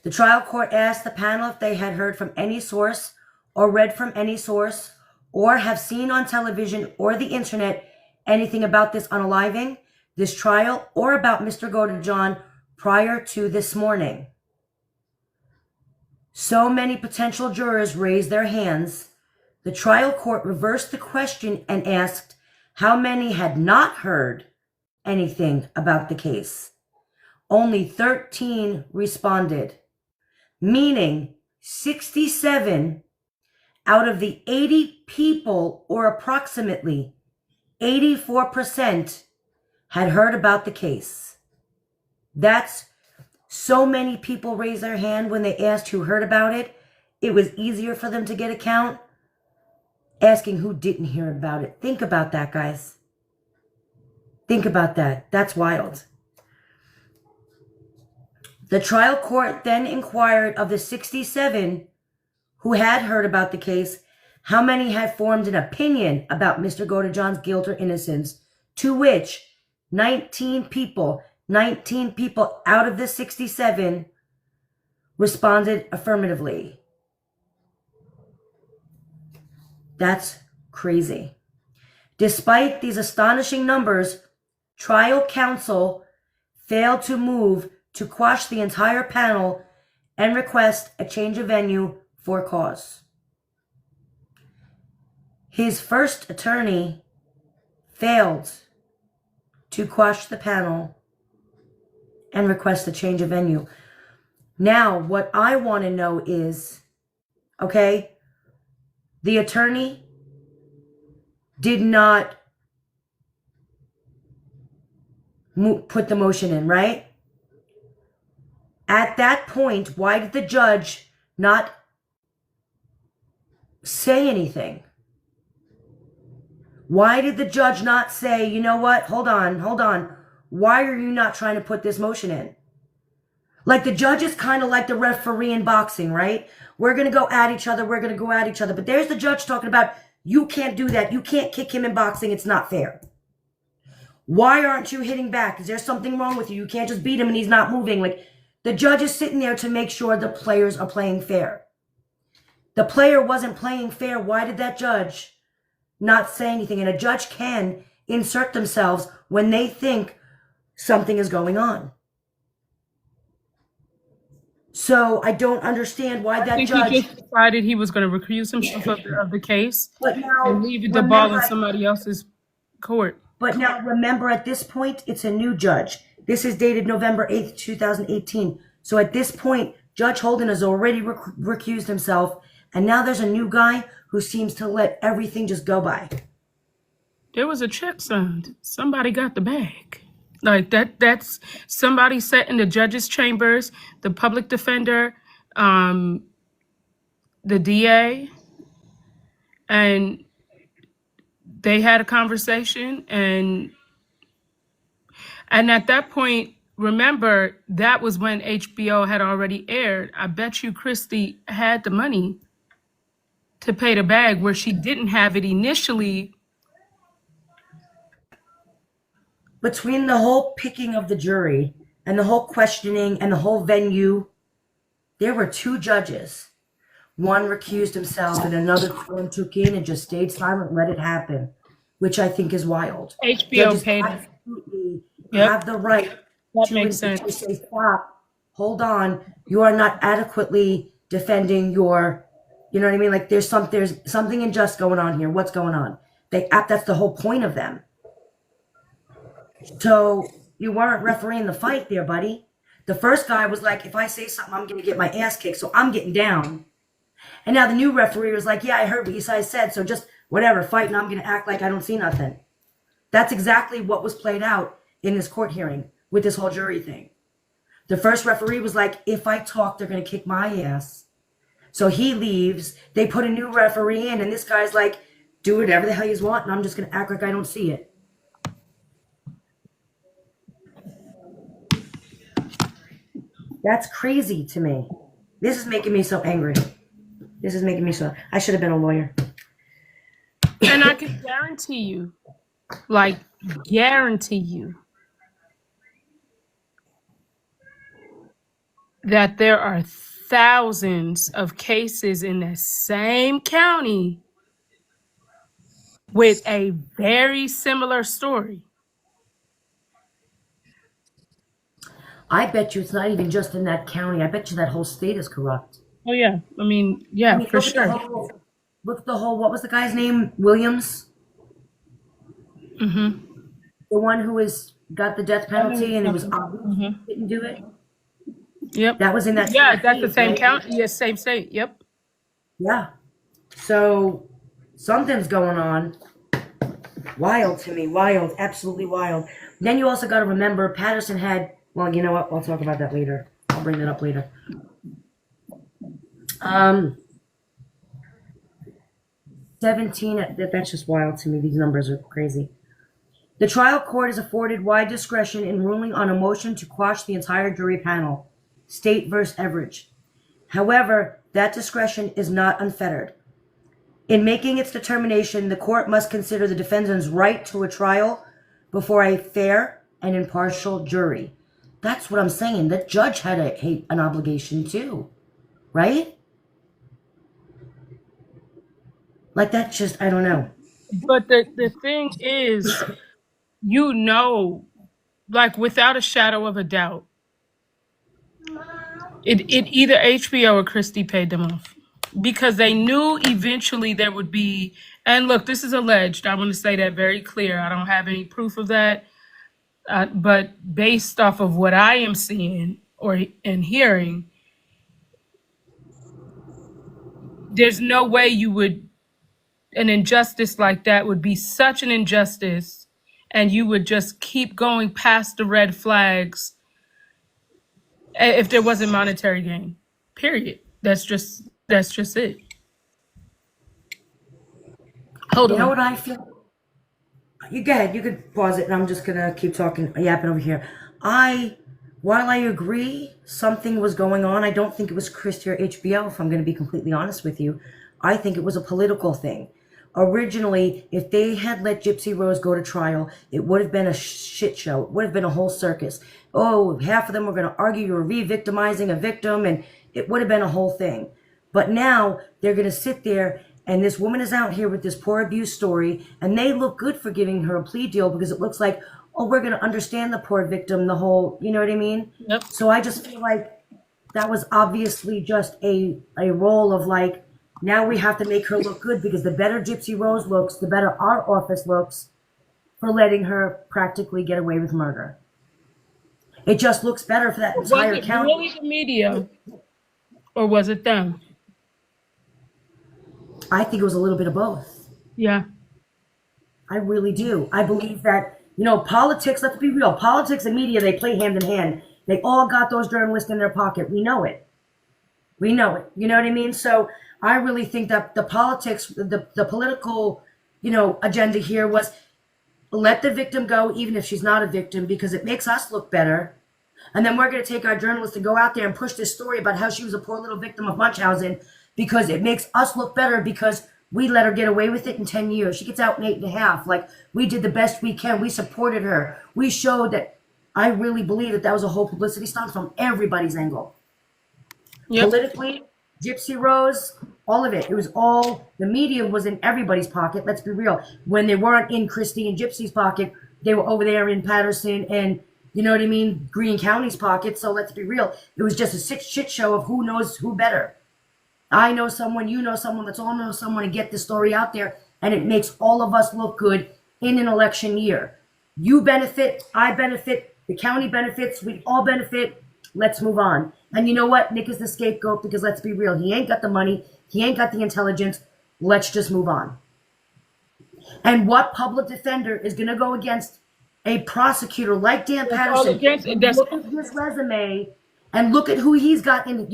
The trial court asked the panel if they had heard from any source or read from any source or have seen on television or the internet anything about this unaliving, this trial, or about Mr. Godejohn prior to this morning? So many potential jurors raised their hands. The trial court reversed the question and asked how many had not heard anything about the case. Only 13 responded, meaning 67 out of the 80 people, or approximately 84%, had heard about the case. That's so many people raised their hand when they asked who heard about it. It was easier for them to get a count asking who didn't hear about it. Think about that, guys. Think about that. That's wild. The trial court then inquired of the 67 who had heard about the case, how many had formed an opinion about Mr. Godejohn's guilt or innocence, to which 19 people out of the 67 responded affirmatively. That's crazy. Despite these astonishing numbers, trial counsel failed to move to quash the entire panel and request a change of venue for cause. His first attorney failed to quash the panel and request a change of venue. Now, what I want to know is, okay, the attorney did not put the motion in, right? At that point, why did the judge not say anything? Why did the judge not say, you know what, hold on. Why are you not trying to put this motion in? Like, the judge is kind of like the referee in boxing, right? We're going to go at each other. But there's the judge talking about, you can't do that. You can't kick him in boxing. It's not fair. Why aren't you hitting back? Is there something wrong with you? You can't just beat him and he's not moving. Like, the judge is sitting there to make sure the players are playing fair. The player wasn't playing fair. Why did that judge not say anything? And a judge can insert themselves when they think something is going on. So I don't understand why that judge... He just decided he was going to recuse himself of the case now, and leave the ball in somebody else's court. But now remember, at this point, it's a new judge. This is dated November 8th, 2018. So at this point, Judge Holden has already recused himself. And now there's a new guy who seems to let everything just go by. There was a check signed. Somebody got the bag. Like, that's somebody sat in the judge's chambers, the public defender, the DA, and they had a conversation. And at that point, remember, that was when HBO had already aired. I bet you Christy had the money to pay the bag where she didn't have it initially. Between the whole picking of the jury and the whole questioning and the whole venue, there were two judges. One recused himself and another one took in and just stayed silent and let it happen, which I think is wild. HBO Judges paid it. absolutely have the right to say, stop, hold on, you are not adequately defending your, you know what I mean? Like, there's something unjust going on here. What's going on? That's the whole point of them. So you weren't refereeing the fight there, buddy. The first guy was like, if I say something, I'm going to get my ass kicked, so I'm getting down. And now the new referee was like, yeah, I heard what you guys said, so just whatever, fight, and I'm going to act like I don't see nothing. That's exactly what was played out in this court hearing with this whole jury thing. The first referee was like, if I talk, they're going to kick my ass. So he leaves. They put a new referee in, and this guy's like, do whatever the hell you want, and I'm just going to act like I don't see it. That's crazy to me. This is making me so angry. I should have been a lawyer. And I can guarantee you, that there are thousands of cases in the same county with a very similar story. I bet you it's not even just in that county. I bet you that whole state is corrupt. Oh yeah, I mean, I yeah, mean, for sure. look at the whole, what was the guy's name? Williams? Mm-hmm. The one who got the death penalty and it was obvious he didn't do it? Yep. That was in that Yeah, same that's the state, same right? county. Yes, same state. Yep. Yeah. So something's going on. Wild to me. Wild. Absolutely wild. Then you also got to remember Patterson had, well, you know what? I'll talk about that later. I'll bring that up later. 17, that's just wild to me. These numbers are crazy. The trial court is afforded wide discretion in ruling on a motion to quash the entire jury panel, State versus Everidge. However, that discretion is not unfettered. In making its determination, the court must consider the defendant's right to a trial before a fair and impartial jury. That's what I'm saying. The judge had an obligation too, right? Like that's just, I don't know. But the thing is, you know, like without a shadow of a doubt, it either HBO or Christie paid them off because they knew eventually there would be. And look, this is alleged. I want to say that very clear. I don't have any proof of that, but based off of what I am seeing and hearing, there's no way you would. An injustice like that would be such an injustice, and you would just keep going past the red flags if there wasn't monetary gain. Period. That's just it. Hold You know on. what I feel? You go ahead. You could pause it, and I'm just gonna keep talking, yapping over here. While I agree something was going on, I don't think it was Christie or HBO. If I'm gonna be completely honest with you, I think it was a political thing. Originally, if they had let Gypsy Rose go to trial, it would have been a shit show. It would have been a whole circus. Oh, half of them were going to argue you were re-victimizing a victim, and it would have been a whole thing. But now they're going to sit there, and this woman is out here with this poor abuse story, and they look good for giving her a plea deal because it looks like, oh, we're going to understand the poor victim, the whole, you know what I mean? Yep. So I just feel like that was obviously just a role of like, now we have to make her look good because the better Gypsy Rose looks, the better our office looks for letting her practically get away with murder. It just looks better for that entire Was it county. really the media, or was it them? I think it was a little bit of both. Yeah. I really do. I believe that, politics, let's be real, politics and media, they play hand in hand. They all got those journalists in their pocket. We know it. We know it. You know what I mean? So I really think that the politics, the political, agenda here was let the victim go, even if she's not a victim, because it makes us look better. And then we're going to take our journalists and go out there and push this story about how she was a poor little victim of Munchausen because it makes us look better because we let her get away with it in 10 years. She gets out in 8.5. Like, we did the best we can. We supported her. We showed that. I really believe that was a whole publicity stunt from everybody's angle. Yep. Politically, Gypsy Rose, all of it. It was all, the media was in everybody's pocket. Let's be real. When they weren't in Christie and Gypsy's pocket, they were over there in Patterson and, you know what I mean, Greene County's pocket. So let's be real. It was just a shit show of who knows who better. I know someone, you know someone, let's all know someone and get the story out there. And it makes all of us look good in an election year. You benefit, I benefit, the county benefits, we all benefit. Let's move on. And you know what? Nick is the scapegoat because let's be real. He ain't got the money. He ain't got the intelligence. Let's just move on. And what public defender is going to go against a prosecutor like Dan Patterson? Look at his resume and look at who he's got in,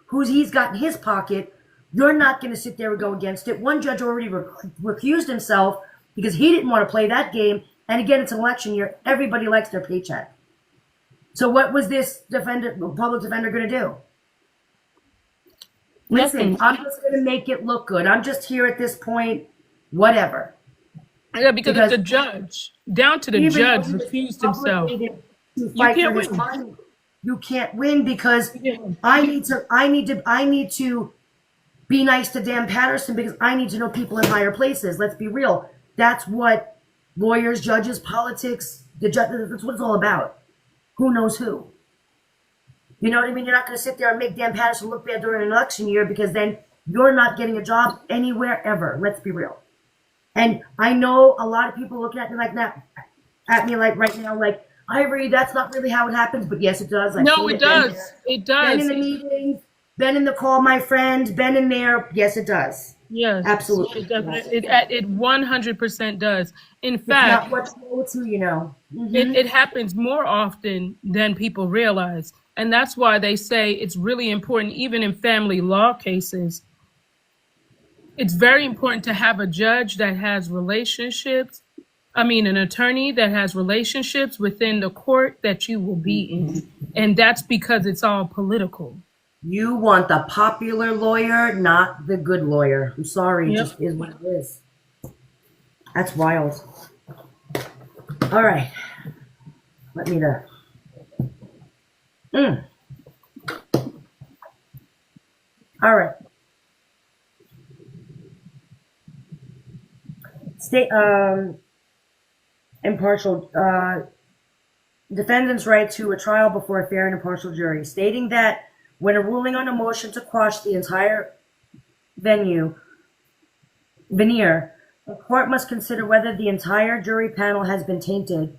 who he's got in his pocket. You're not going to sit there and go against it. One judge already recused himself because he didn't want to play that game. And again, it's an election year. Everybody likes their paycheck. So what was this public defender going to do? Listen, I'm just going to make it look good. I'm just here at this point, whatever. Yeah, because the judge, down to the judge, refused himself. You can't win. You can't win because I need to be nice to Dan Patterson because I need to know people in higher places. Let's be real. That's what lawyers, judges, politics, that's what it's all about. Who knows who? You know what I mean? You're not going to sit there and make Dan Patterson look bad during an election year, because then you're not getting a job anywhere ever. Let's be real. And I know a lot of people looking at me like that, right now, like, Ivory, that's not really how it happens, but yes, it does. No, it does. It does. Been in the meetings, been in the call, my friend, been in there. Yes, it does. Yes, absolutely. It definitely, it 100% does. In fact, it's not what you go to, you know. It happens more often than people realize. And that's why they say it's really important, even in family law cases. It's very important to have a judge that has relationships. An attorney that has relationships within the court that you will be in. And that's because it's all political. You want the popular lawyer, not the good lawyer. I'm sorry, Yep. It just is what it is. That's wild. All right. Let me All right. State impartial defendant's right to a trial before a fair and impartial jury, stating that when a ruling on a motion to quash the entire veneer, the court must consider whether the entire jury panel has been tainted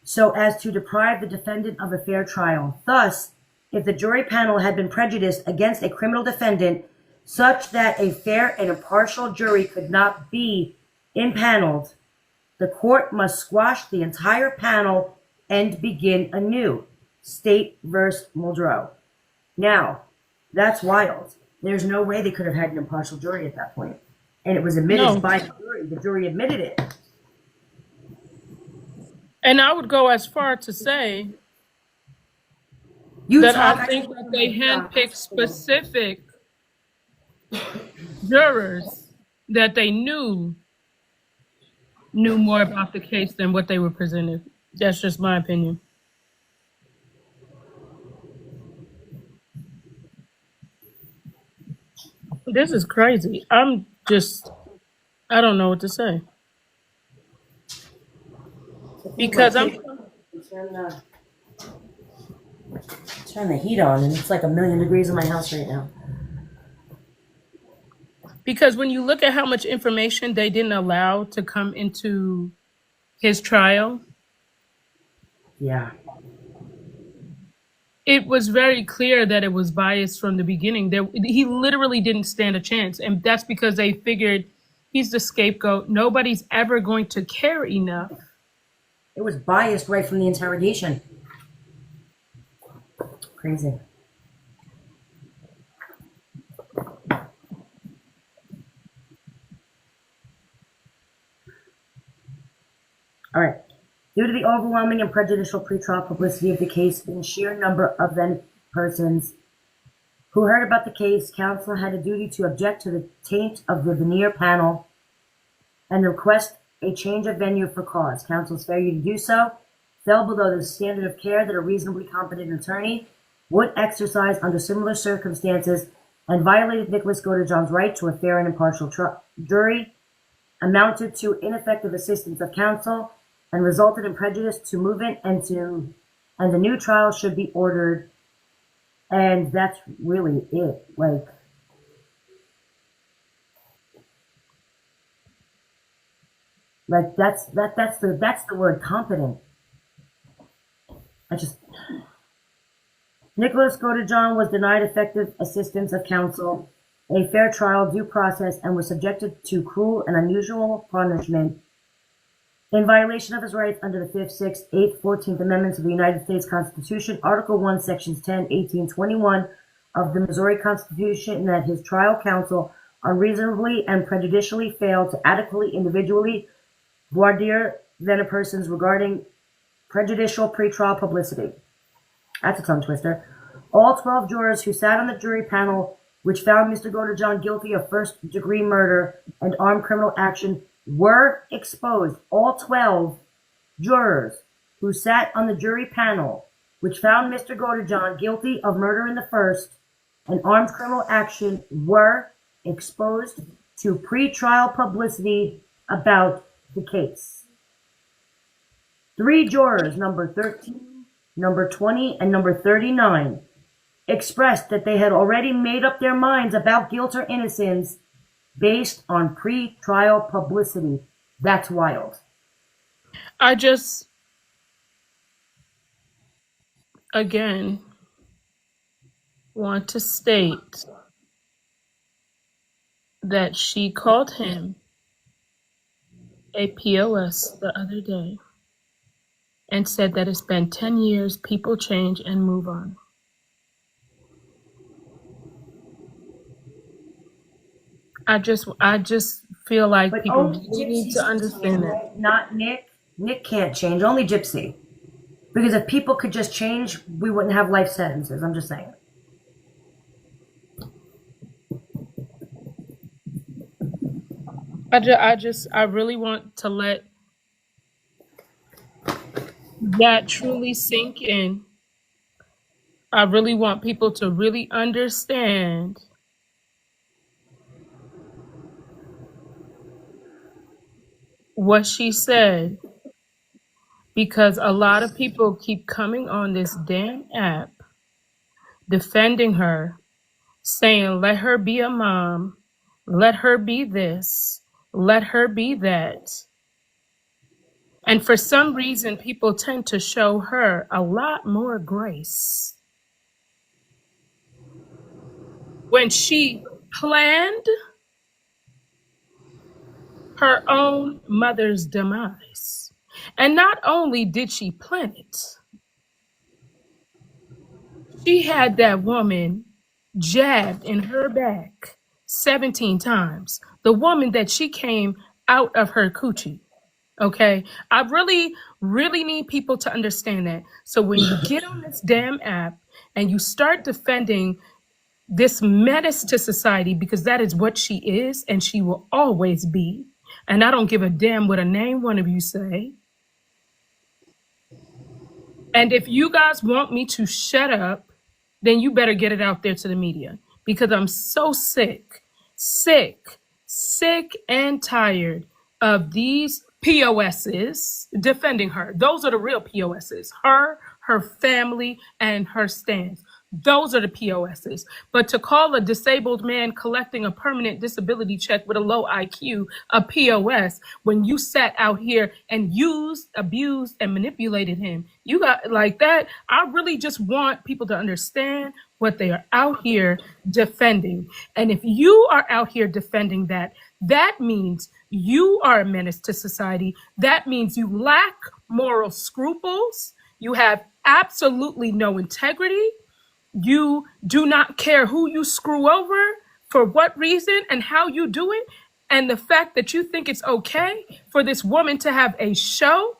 so as to deprive the defendant of a fair trial. Thus, if the jury panel had been prejudiced against a criminal defendant such that a fair and impartial jury could not be impaneled, the court must squash the entire panel and begin anew. State versus Muldrow. Now, that's wild. There's no way they could have had an impartial jury at that point. And it was admitted by the jury. The jury admitted it. And I would go as far to say I think that they handpicked specific jurors that they knew more about the case than what they were presented. That's just my opinion. This is crazy. I don't know what to say. Because turn the heat on, and it's like 1,000,000 degrees in my house right now. Because when you look at how much information they didn't allow to come into his trial, yeah, it was very clear that it was biased from the beginning. He literally didn't stand a chance. And that's because they figured he's the scapegoat. Nobody's ever going to care enough. It was biased right from the interrogation. Crazy. All right. Due to the overwhelming and prejudicial pretrial publicity of the case and sheer number of then persons who heard about the case, counsel had a duty to object to the taint of the veneer panel and request a change of venue for cause. Counsel's failure to do so fell below the standard of care that a reasonably competent attorney would exercise under similar circumstances and violated Nicholas GODEJOHN'S right to a fair and impartial jury, amounted to ineffective assistance of counsel, and resulted in prejudice to movement and the new trial should be ordered. And that's really it. That's the word competent. Nicholas GODEJOHN was denied effective assistance of counsel, a fair trial, due process, and was subjected to cruel and unusual punishment in violation of his rights under the 5th, 6th, 8th, 14th Amendments of the United States Constitution, Article 1, Sections 10, 18, 21 of the Missouri Constitution, and that his trial counsel unreasonably and prejudicially failed to adequately individually voir dire then a person's regarding prejudicial pretrial publicity. That's a tongue twister. All 12 jurors who sat on the jury panel, which found Mr. GODEJOHN guilty of first-degree murder and armed criminal action, were exposed. All 12 jurors who sat on the jury panel, which found Mr. GODEJOHN guilty of murder in the first and armed criminal action, were exposed to pretrial publicity about the case. 3 jurors, number 13, number 20, and number 39, expressed that they had already made up their minds about guilt or innocence based on pre-trial publicity. That's wild. I just, again, want to state that she called him a POS the other day and said that it's been 10 years, people change and move on. I just feel like But people only really need Gypsy to can understand change, that. right? Not Nick. Nick can't change. Only Gypsy. Because if people could just change, we wouldn't have life sentences. I'm just saying. I really want to let that truly sink in. I really want people to really understand what she said, because a lot of people keep coming on this damn app defending her, saying, let her be a mom, let her be this, let her be that. And for some reason, people tend to show her a lot more grace when she planned her own mother's demise. And not only did she plan it, she had that woman jabbed in her back 17 times. The woman that she came out of her coochie. Okay. I really, really need people to understand that. So when you get on this damn app and you start defending this menace to society, because that is what she is and she will always be. And I don't give a damn what a name one of you say. And if you guys want me to shut up, then you better get it out there to the media, because I'm so sick and tired of these POSs defending her. Those are the real POSs. Her family, and her stands. Those are the POSs. But to call a disabled man collecting a permanent disability check with a low IQ a POS when you sat out here and used, abused, and manipulated him, you got like that. I really just want people to understand what they are out here defending. And if you are out here defending that, that means you are a menace to society. That means you lack moral scruples. You have absolutely no integrity. You do not care who you screw over, for what reason, and how you do it. And the fact that you think it's okay for this woman to have a show.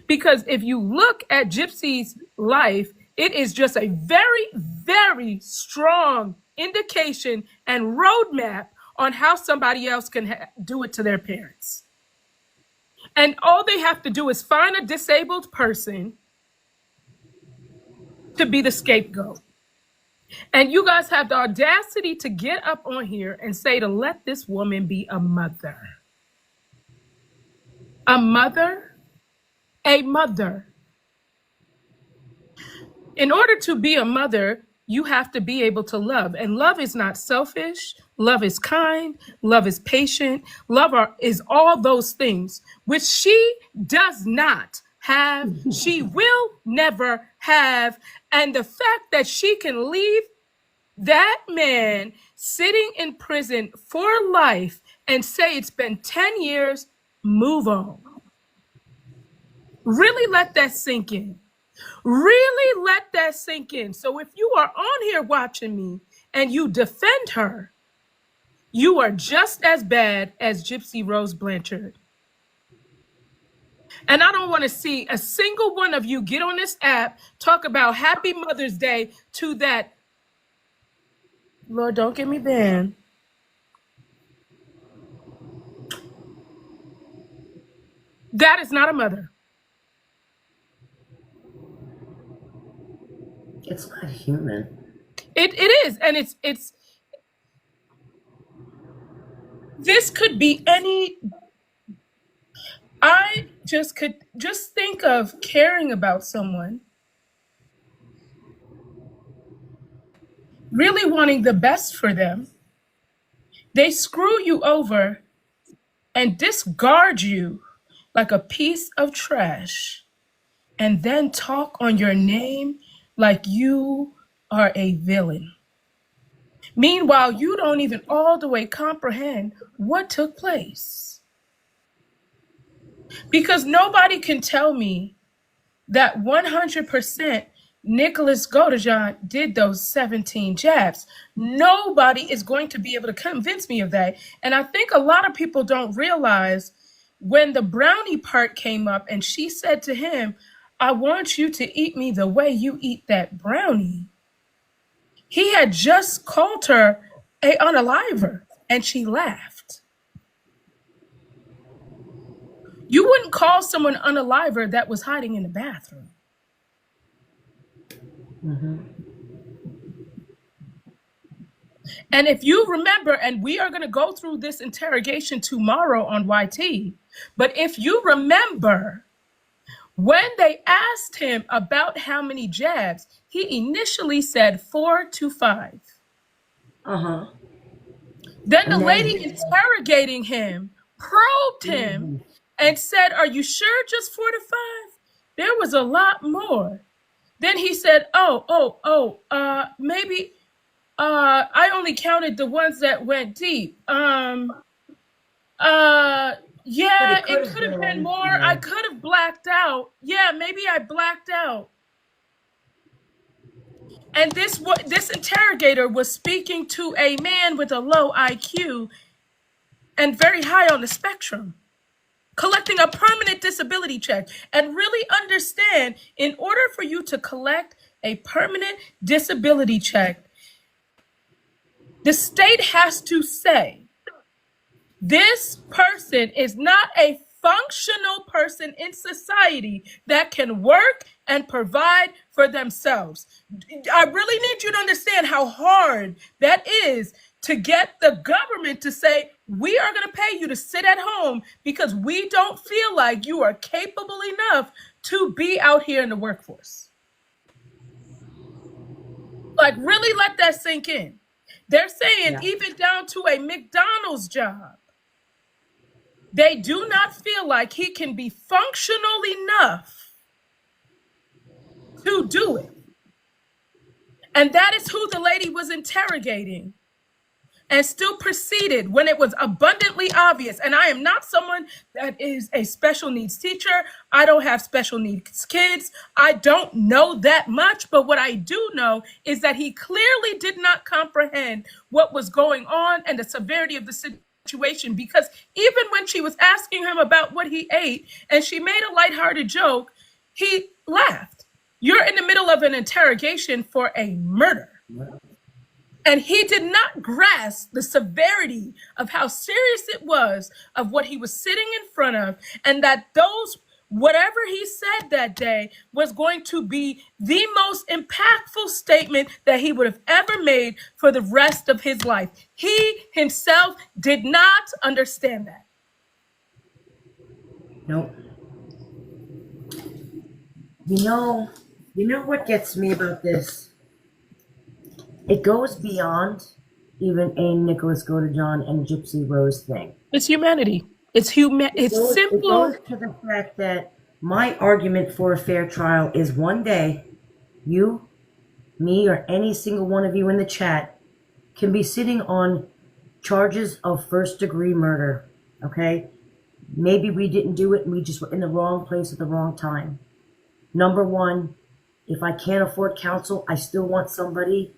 Because if you look at Gypsy's life, it is just a very, very strong indication and roadmap on how somebody else can do it to their parents. And all they have to do is find a disabled person to be the scapegoat. And you guys have the audacity to get up on here and say to let this woman be a mother. A mother? A mother. In order to be a mother, you have to be able to love. And love is not selfish. Love is kind. Love is patient. Is all those things, which she does not have. She will never have. And the fact that she can leave that man sitting in prison for life and say it's been 10 years, move on. Really let that sink in. Really let that sink in. So if you are on here watching me and you defend her, you are just as bad as Gypsy Rose Blanchard. And I don't want to see a single one of you get on this app, talk about Happy Mother's Day to that. Lord, don't get me banned. That is not a mother. It's not human. It is. And it's This could be any. I just could just think of caring about someone, really wanting the best for them. They screw you over and discard you like a piece of trash, and then talk on your name like you are a villain. Meanwhile, you don't even all the way comprehend what took place. Because nobody can tell me that 100% Nicholas Godejohn did those 17 jabs. Nobody is going to be able to convince me of that. And I think a lot of people don't realize when the brownie part came up and she said to him, I want you to eat me the way you eat that brownie. He had just called her a unaliver and she laughed. You wouldn't call someone unaliver that was hiding in the bathroom. Mm-hmm. And if you remember, and we are going to go through this interrogation tomorrow on YT, but if you remember, when they asked him about how many jabs, he initially said 4 to 5. Uh-huh. Then the lady interrogating him probed him and said, are you sure just 4 to 5? There was a lot more. Then he said, maybe I only counted the ones that went deep. Yeah, it could have been more. Yeah. I could have blacked out. Yeah, maybe I blacked out. And this interrogator was speaking to a man with a low IQ and very high on the spectrum, collecting a permanent disability check. And really understand, in order for you to collect a permanent disability check, the state has to say, this person is not a functional person in society that can work and provide for themselves. I really need you to understand how hard that is to get the government to say, we are going to pay you to sit at home because we don't feel like you are capable enough to be out here in the workforce. Like, really let that sink in. They're saying even down to a McDonald's job, they do not feel like he can be functional enough to do it. And that is who the lady was interrogating, and still proceeded when it was abundantly obvious. And I am not someone that is a special needs teacher. I don't have special needs kids. I don't know that much. But what I do know is that he clearly did not comprehend what was going on and the severity of the situation, because even when she was asking him about what he ate and she made a lighthearted joke, he laughed. You're in the middle of an interrogation for a murder. And he did not grasp the severity of how serious it was of what he was sitting in front of, and that whatever he said that day was going to be the most impactful statement that he would have ever made for the rest of his life. He himself did not understand that. Nope. You know what gets me about this? It goes beyond even a Nicholas Godejohn and Gypsy Rose thing. It's humanity. It's simple. It goes to the fact that my argument for a fair trial is one day you, me, or any single one of you in the chat can be sitting on charges of first-degree murder, okay? Maybe we didn't do it and we just were in the wrong place at the wrong time. Number one, if I can't afford counsel, I still want somebody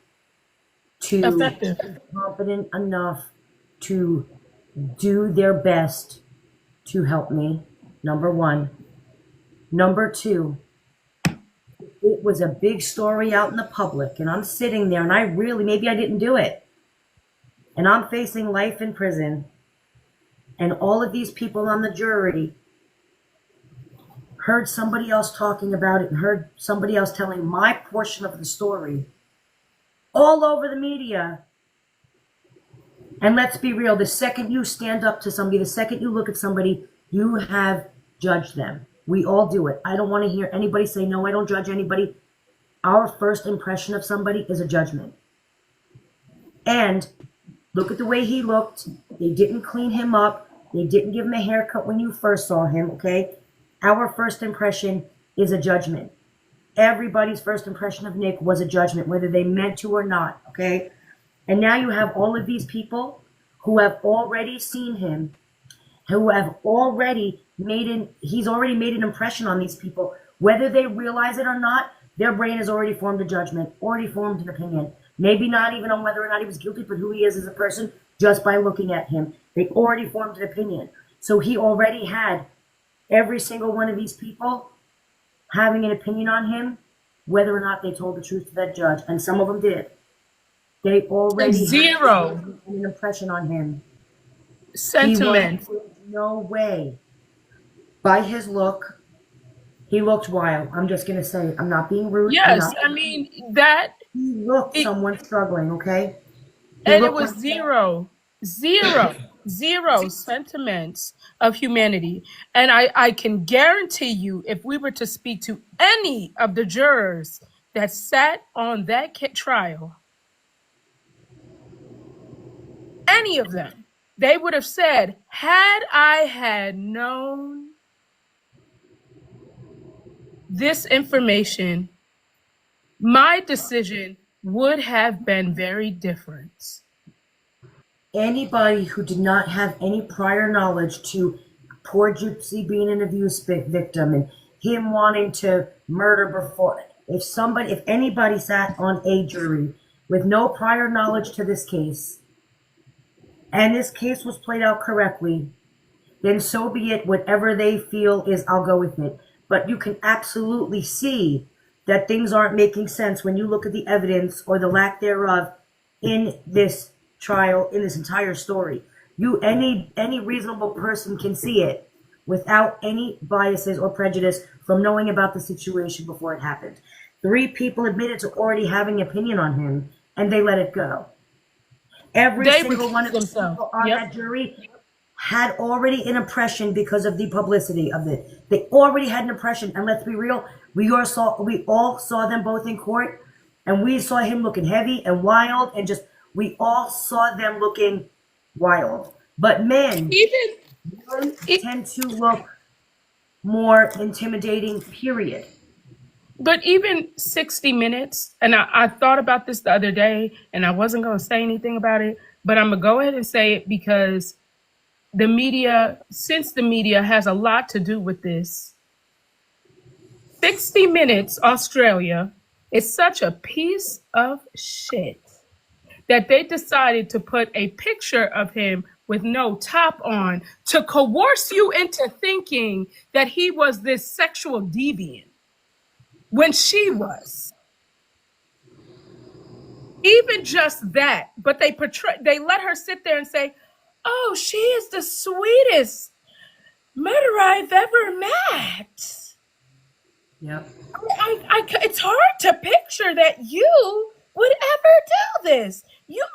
to Effective. be competent enough to do their best to help me. Number one. Number two, it was a big story out in the public, and I'm sitting there, and maybe I didn't do it, and I'm facing life in prison, and all of these people on the jury heard somebody else talking about it and heard somebody else telling my portion of the story all over the media. And let's be real, the second you stand up to somebody, the second you look at somebody, you have judged them. We all do it. I don't want to hear anybody say, no, I don't judge anybody. Our first impression of somebody is a judgment. And look at the way he looked. They didn't clean him up. They didn't give him a haircut when you first saw him, okay? Our first impression is a judgment. Everybody's first impression of Nick was a judgment, whether they meant to or not, okay? And now you have all of these people who have already seen him, who have already he's already made an impression on these people. Whether they realize it or not, their brain has already formed a judgment, already formed an opinion. Maybe not even on whether or not he was guilty, but who he is as a person just by looking at him. They already formed an opinion. So he already had every single one of these people having an opinion on him, whether or not they told the truth to that judge. And some of them did. They already Zero had an impression on him. sentiment. He was no way. By his look, he looked wild. I'm just going to say it. I'm not being rude. Yes, I mean that. He looked someone struggling, okay? And it was zero sentiments of humanity. And I can guarantee you, if we were to speak to any of the jurors that sat on that trial, any of them, they would have said, had I had known this information, my decision would have been very different. Anybody who did not have any prior knowledge to poor Gypsy being an abuse victim and him wanting to murder before, if anybody sat on a jury with no prior knowledge to this case, and this case was played out correctly, then so be it. Whatever they feel is, I'll go with it. But you can absolutely see that things aren't making sense when you look at the evidence or the lack thereof in this trial, in this entire story. Any reasonable person can see it without any biases or prejudice from knowing about the situation before it happened. 3 people admitted to already having an opinion on him, and they let it go. Every single one of the people on that jury had already an impression because of the publicity of it. They already had an impression, and let's be real, we all saw them both in court, and we saw him looking heavy and wild, and we all saw them looking wild. But men tend to look more intimidating, period. But even 60 Minutes, and I thought about this the other day, and I wasn't going to say anything about it, but I'm going to go ahead and say it because the media has a lot to do with this. 60 Minutes Australia is such a piece of shit that they decided to put a picture of him with no top on to coerce you into thinking that he was this sexual deviant when she was. Even just that, but they let her sit there and say, oh, she is the sweetest murderer I've ever met. Yep. It's hard to picture that you would ever do this. You're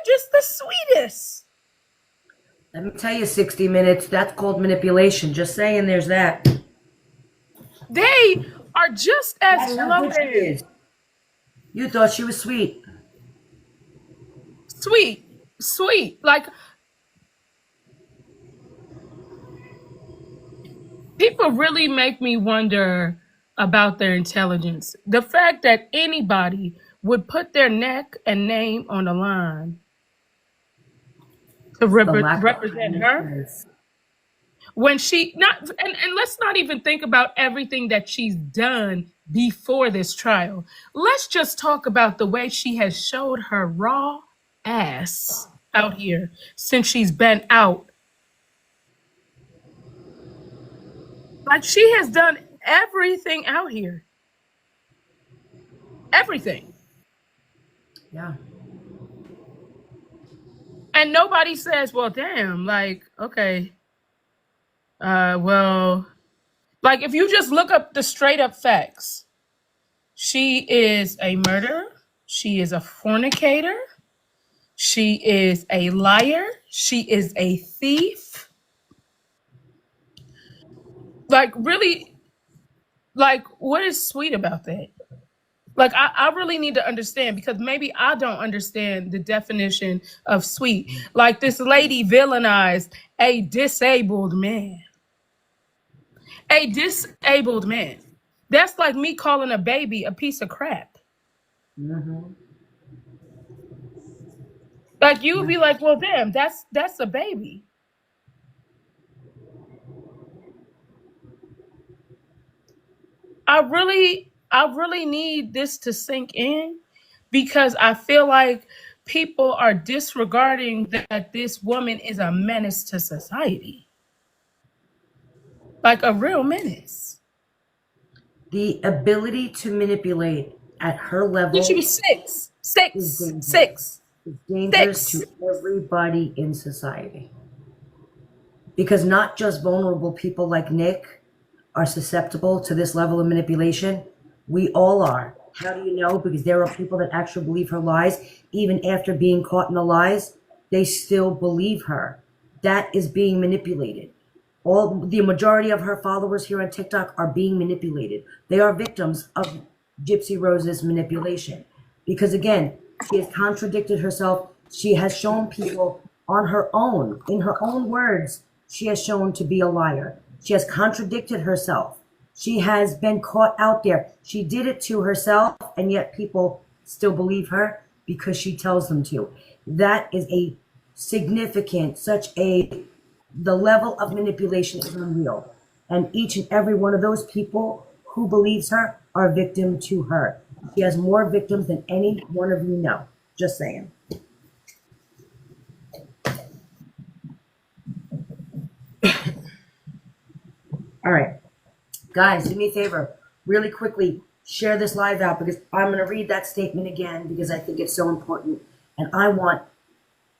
just the sweetest. Let me tell you, 60 Minutes, that's called manipulation. Just saying, there's that. They are just as loaded. You thought she was sweet. Sweet. Like, people really make me wonder about their intelligence. The fact that anybody would put their neck and name on the line to represent her. When and let's not even think about everything that she's done before this trial. Let's just talk about the way she has showed her raw ass out here since she's been out. Like, she has done everything out here. Everything. Yeah. And nobody says, well, damn, like, okay. Well, like, if you just look up the straight up facts, she is a murderer. She is a fornicator. She is a liar. She is a thief. Like, really, like, what is sweet about that? Like, I really need to understand, because maybe I don't understand the definition of sweet. Like, this lady villainized a disabled man. A disabled man. That's like me calling a baby a piece of crap. Mm-hmm. Like, you would be like, well, damn, that's a baby. I really need this to sink in, because I feel like people are disregarding that this woman is a menace to society. Like, a real menace. The ability to manipulate at her And she level was six. is Six. dangerous. Six. It's dangerous to Six. everybody in society. Because not just vulnerable people like Nick are susceptible to this level of manipulation. We all are. How do you know? Because there are people that actually believe her lies. Even after being caught in the lies, they still believe her. That is being manipulated. The majority of her followers here on TikTok are being manipulated. They are victims of Gypsy Rose's manipulation. Because again, she has contradicted herself. She has shown people on her own, in her own words, she has shown to be a liar. She has contradicted herself. She has been caught out there. She did it to herself, and yet people still believe her because she tells them to. That is a significant, the level of manipulation is unreal. And each and every one of those people who believes her are a victim to her. She has more victims than any one of you know. Just saying. All right. Guys, do me a favor. Really quickly, share this live out, because I'm going to read that statement again because I think it's so important. And I want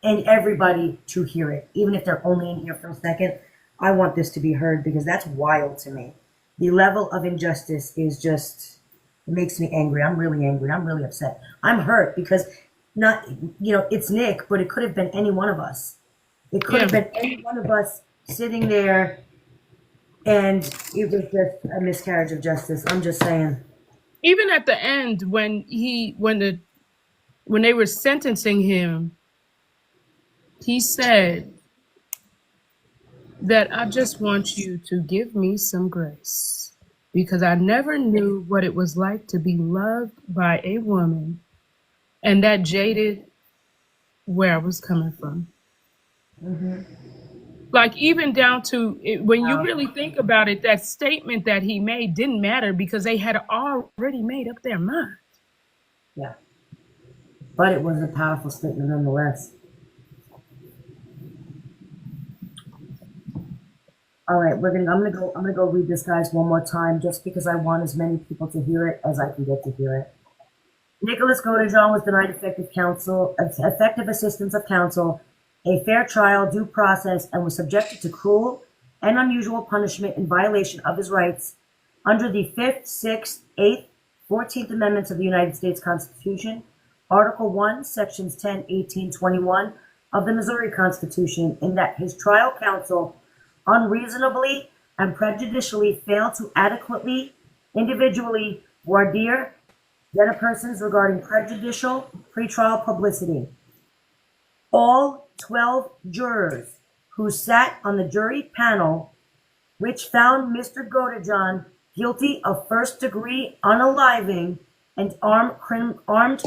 everybody to hear it. Even if they're only in here for a second, I want this to be heard, because that's wild to me. The level of injustice is just, it makes me angry. I'm really angry. I'm really upset. I'm hurt because it's Nick, but it could have been any one of us. It could have been any one of us sitting there, and it was just a miscarriage of justice. I'm just saying. Even at the end, when they were sentencing him, he said that, I just want you to give me some grace, because I never knew what it was like to be loved by a woman, and that jaded where I was coming from. Mm-hmm. Like, even down to it, when you really think about it, that statement that he made didn't matter, because they had already made up their mind. Yeah. But it was a powerful statement nonetheless. All right, I'm gonna go read this, guys, one more time, just because I want as many people to hear it as I can get to hear it. Nicholas Godejohn was denied effective assistance of counsel, a fair trial, due process, and was subjected to cruel and unusual punishment in violation of his rights under the 5th, 6th, 8th, 14th Amendments of the United States Constitution, Article 1, Sections 10, 18, 21 of the Missouri Constitution, in that his trial counsel unreasonably and prejudicially failed to adequately, individually voir dire persons regarding prejudicial pretrial publicity. All 12 jurors who sat on the jury panel, which found Mr. Godejohn guilty of first-degree unaliving and armed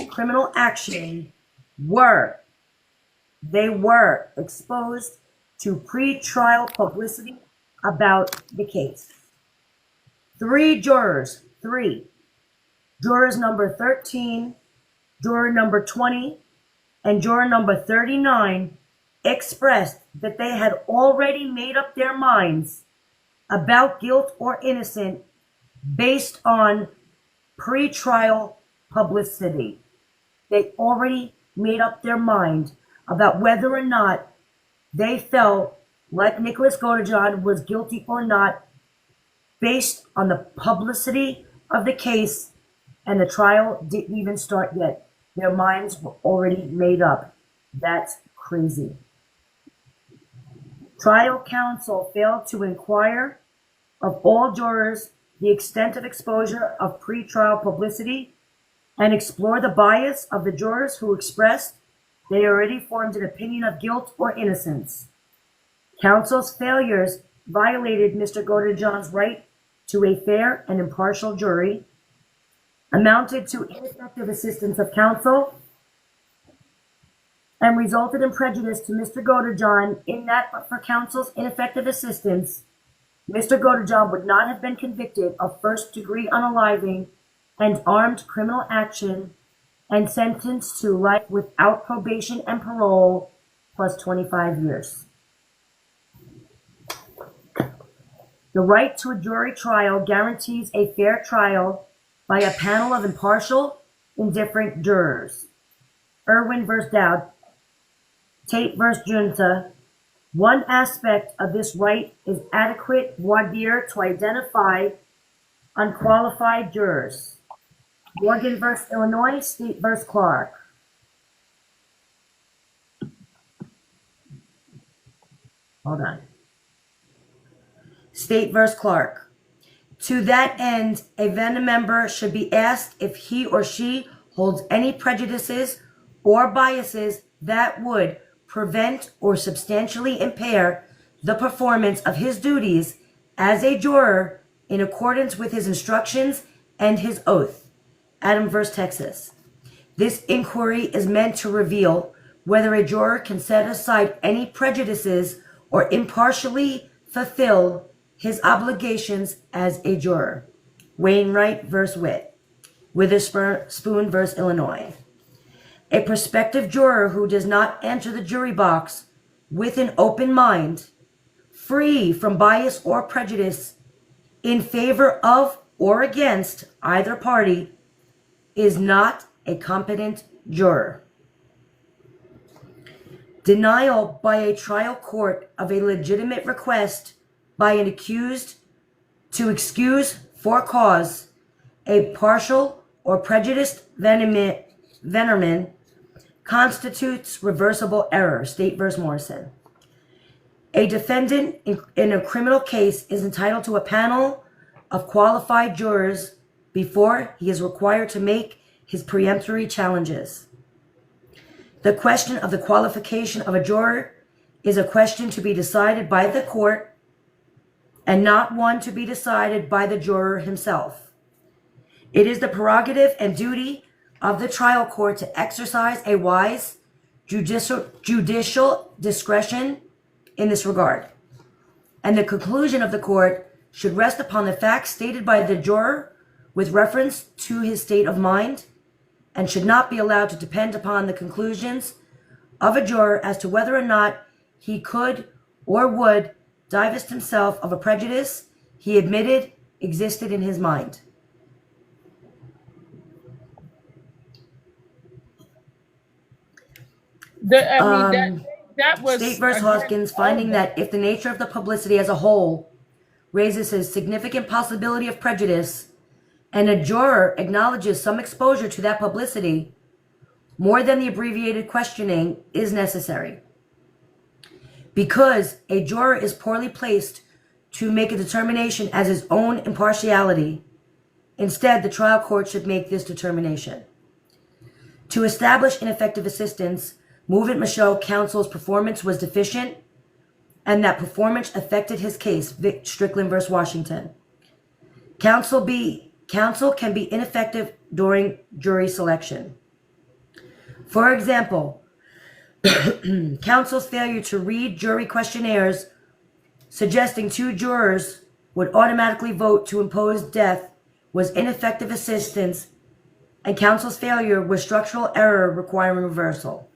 criminal action, were exposed to pretrial publicity about the case. 3 jurors, jurors number 13, juror number 20, and juror number 39 expressed that they had already made up their minds about guilt or innocence based on pretrial publicity. They already made up their mind about whether or not they felt like Nicholas Godejohn was guilty or not, based on the publicity of the case, and the trial didn't even start yet. Their minds were already made up. That's crazy. Trial counsel failed to inquire of all jurors the extent of exposure of pretrial publicity and explore the bias of the jurors who expressed they already formed an opinion of guilt or innocence. Counsel's failures violated Mr. GODEJOHN'S right to a fair and impartial jury, amounted to ineffective assistance of counsel, and resulted in prejudice to Mr. GODEJOHN in that but for counsel's ineffective assistance, Mr. GODEJOHN would not have been convicted of first-degree unaliving and armed criminal action and sentenced to life without probation and parole plus 25 years. The right to a jury trial guarantees a fair trial by a panel of impartial, indifferent jurors. Irwin v. Dowd, Tate v. Junta. One aspect of this right is adequate voir dire to identify unqualified jurors. Morgan v. Illinois, State v. Clark. Hold on. State v. Clark. To that end, a Venom member should be asked if he or she holds any prejudices or biases that would prevent or substantially impair the performance of his duties as a juror in accordance with his instructions and his oath. Adam v. Texas. This inquiry is meant to reveal whether a juror can set aside any prejudices or impartially fulfill his obligations as a juror. Wainwright v. Witt. Witherspoon v. Illinois. A prospective juror who does not enter the jury box with an open mind, free from bias or prejudice, in favor of or against either party, is not a competent juror. Denial by a trial court of a legitimate request by an accused to excuse for cause a partial or prejudiced veneerman constitutes reversible error. State v. Morrison. A defendant in a criminal case is entitled to a panel of qualified jurors before he is required to make his peremptory challenges. The question of the qualification of a juror is a question to be decided by the court and not one to be decided by the juror himself. It is the prerogative and duty of the trial court to exercise a wise judicial discretion in this regard, and the conclusion of the court should rest upon the facts stated by the juror with reference to his state of mind, and should not be allowed to depend upon the conclusions of a juror as to whether or not he could or would divest himself of a prejudice he admitted existed in his mind. That was State v. Hoskins, finding that if the nature of the publicity as a whole raises a significant possibility of prejudice, and a juror acknowledges some exposure to that publicity, more than the abbreviated questioning is necessary. Because a juror is poorly placed to make a determination as his own impartiality, instead the trial court should make this determination. To establish ineffective assistance, movement must show counsel's performance was deficient and that performance affected his case. Strickland v. Washington. Counsel can be ineffective during jury selection. For example, counsel's failure to read jury questionnaires suggesting 2 jurors would automatically vote to impose death was ineffective assistance, and counsel's failure was structural error requiring reversal.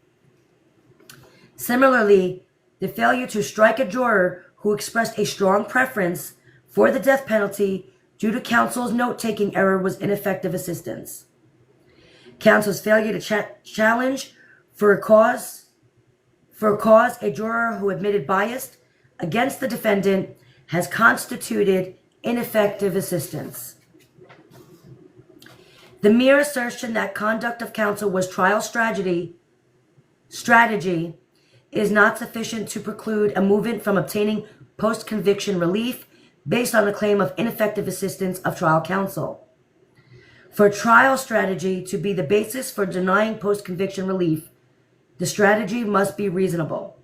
Similarly, the failure to strike a juror who expressed a strong preference for the death penalty due to counsel's note-taking error was ineffective assistance. Counsel's failure to challenge for a cause a juror who admitted bias against the defendant has constituted ineffective assistance. The mere assertion that conduct of counsel was trial strategy strategy is not sufficient to preclude a movement from obtaining post-conviction relief based on a claim of ineffective assistance of trial counsel. For trial strategy to be the basis for denying post-conviction relief, the strategy must be reasonable.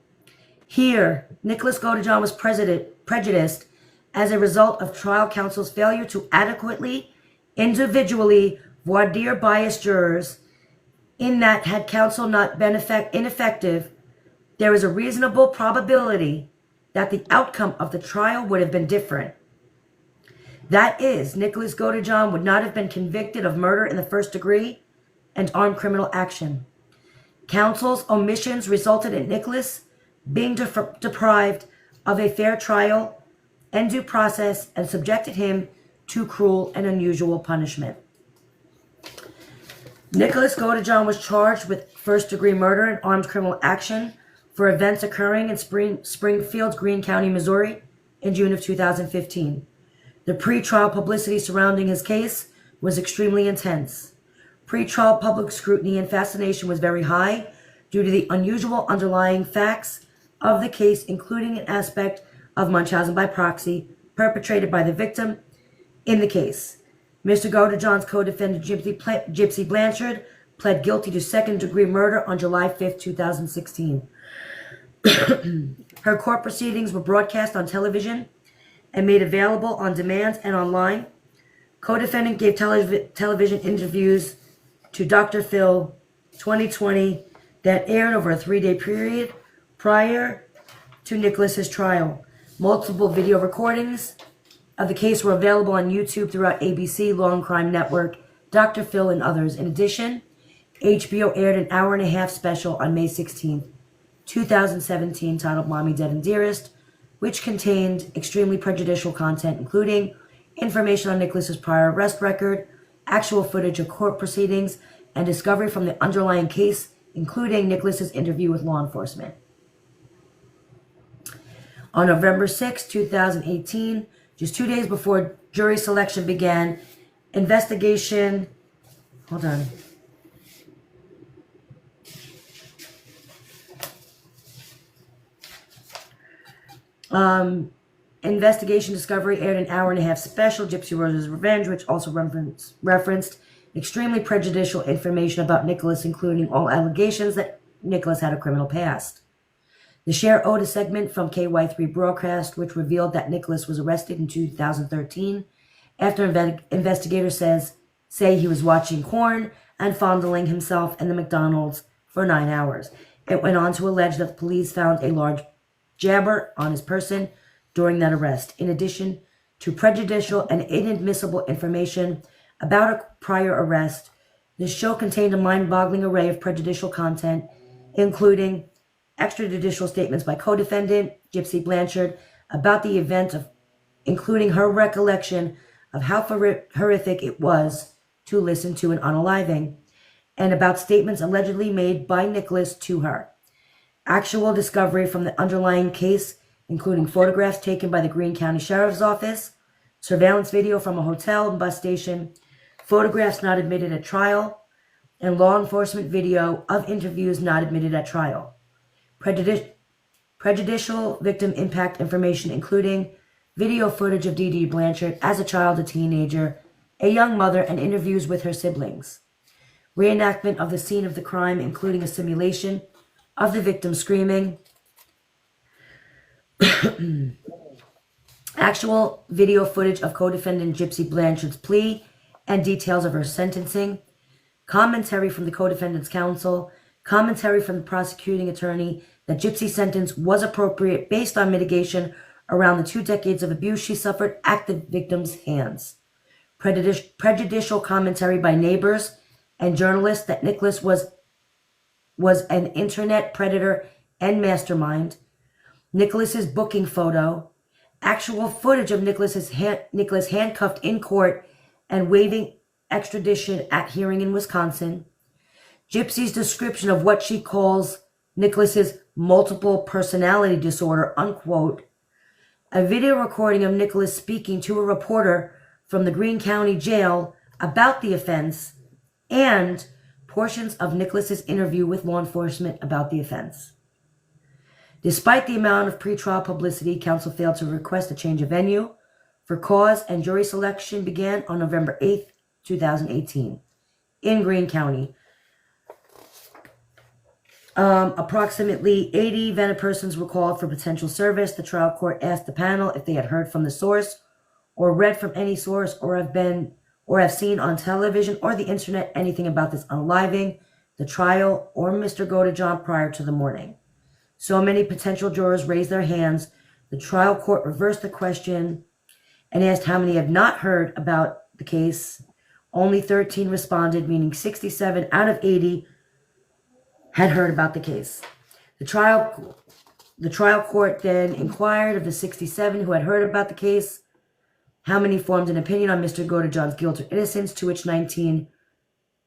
Here, Nicholas GODEJOHN was prejudiced as a result of trial counsel's failure to adequately, individually voir dire biased jurors, in that had counsel not been ineffective, there is a reasonable probability that the outcome of the trial would have been different. That is, Nicholas GODEJOHN would not have been convicted of murder in the first degree and armed criminal action. Counsel's omissions resulted in Nicholas being deprived of a fair trial and due process and subjected him to cruel and unusual punishment. Nicholas GODEJOHN was charged with first-degree murder and armed criminal action for events occurring in Springfield, Greene County, Missouri in June of 2015. The pre-trial publicity surrounding his case was extremely intense. Pre-trial public scrutiny and fascination was very high due to the unusual underlying facts of the case, including an aspect of Munchausen by proxy perpetrated by the victim in the case. Mr. GODEJOHN's co-defendant Gypsy Blanchard pled guilty to second-degree murder on July 5, 2016. Her court proceedings were broadcast on television and made available on demand and online. Co-defendant gave television interviews to Dr. Phil 2020 that aired over a 3-day period prior to Nicholas's trial. Multiple video recordings of the case were available on YouTube throughout ABC, Law and Crime Network, Dr. Phil, and others. In addition, HBO aired an hour-and-a-half special on May 16th, 2017, titled Mommy Dead and Dearest, which contained extremely prejudicial content, including information on Nicholas's prior arrest record, actual footage of court proceedings, and discovery from the underlying case, including Nicholas's interview with law enforcement. On November 6, 2018, just 2 days before jury selection began, investigation Discovery aired an hour-and-a-half special, Gypsy Rose's Revenge, which also referenced extremely prejudicial information about Nicholas, including all allegations that Nicholas had a criminal past. The share owed a segment from KY3 broadcast, which revealed that Nicholas was arrested in 2013 after investigators say he was watching porn and fondling himself in the McDonald's for 9 hours. It went on to allege that the police found a large jabber on his person during that arrest. In addition to prejudicial and inadmissible information about a prior arrest, the show contained a mind-boggling array of prejudicial content, including extrajudicial statements by co-defendant Gypsy Blanchard about the event, including her recollection of how horrific it was to listen to an unaliving, and about statements allegedly made by Nicholas to her. Actual discovery from the underlying case, including photographs taken by the Greene County Sheriff's Office, surveillance video from a hotel and bus station, photographs not admitted at trial, and law enforcement video of interviews not admitted at trial. Prejudicial victim impact information, including video footage of Dee Dee Blanchard as a child, a teenager, a young mother, and interviews with her siblings. Reenactment of the scene of the crime, including a simulation of the victim screaming. Actual video footage of co-defendant Gypsy Blanchard's plea and details of her sentencing. Commentary from the co-defendant's counsel. Commentary from the prosecuting attorney that Gypsy's sentence was appropriate based on mitigation around the 2 decades of abuse she suffered at the victim's hands. Prejudicial commentary by neighbors and journalists that Nicholas was an internet predator and mastermind. Nicholas's booking photo. Actual footage of Nicholas handcuffed in court and waiving extradition at hearing in Wisconsin. Gypsy's description of what she calls Nicholas's multiple personality disorder, unquote. A video recording of Nicholas speaking to a reporter from the Greene County Jail about the offense, and portions of Nicholas's interview with law enforcement about the offense. Despite the amount of pretrial publicity, counsel failed to request a change of venue for cause, and jury selection began on November 8th, 2018 in Greene County. Approximately 80 Vena persons were called for potential service. The trial court asked the panel if they had heard from the source or read from any source or have seen on television or the internet anything about this unaliving, the trial, or Mr. GODEJOHN prior to the morning. So many potential jurors raised their hands. The trial court reversed the question and asked how many have not heard about the case. Only 13 responded, meaning 67 out of 80 had heard about the case. The trial court then inquired of the 67 who had heard about the case, how many formed an opinion on Mr. GODEJOHN'S guilt or innocence, to which 19,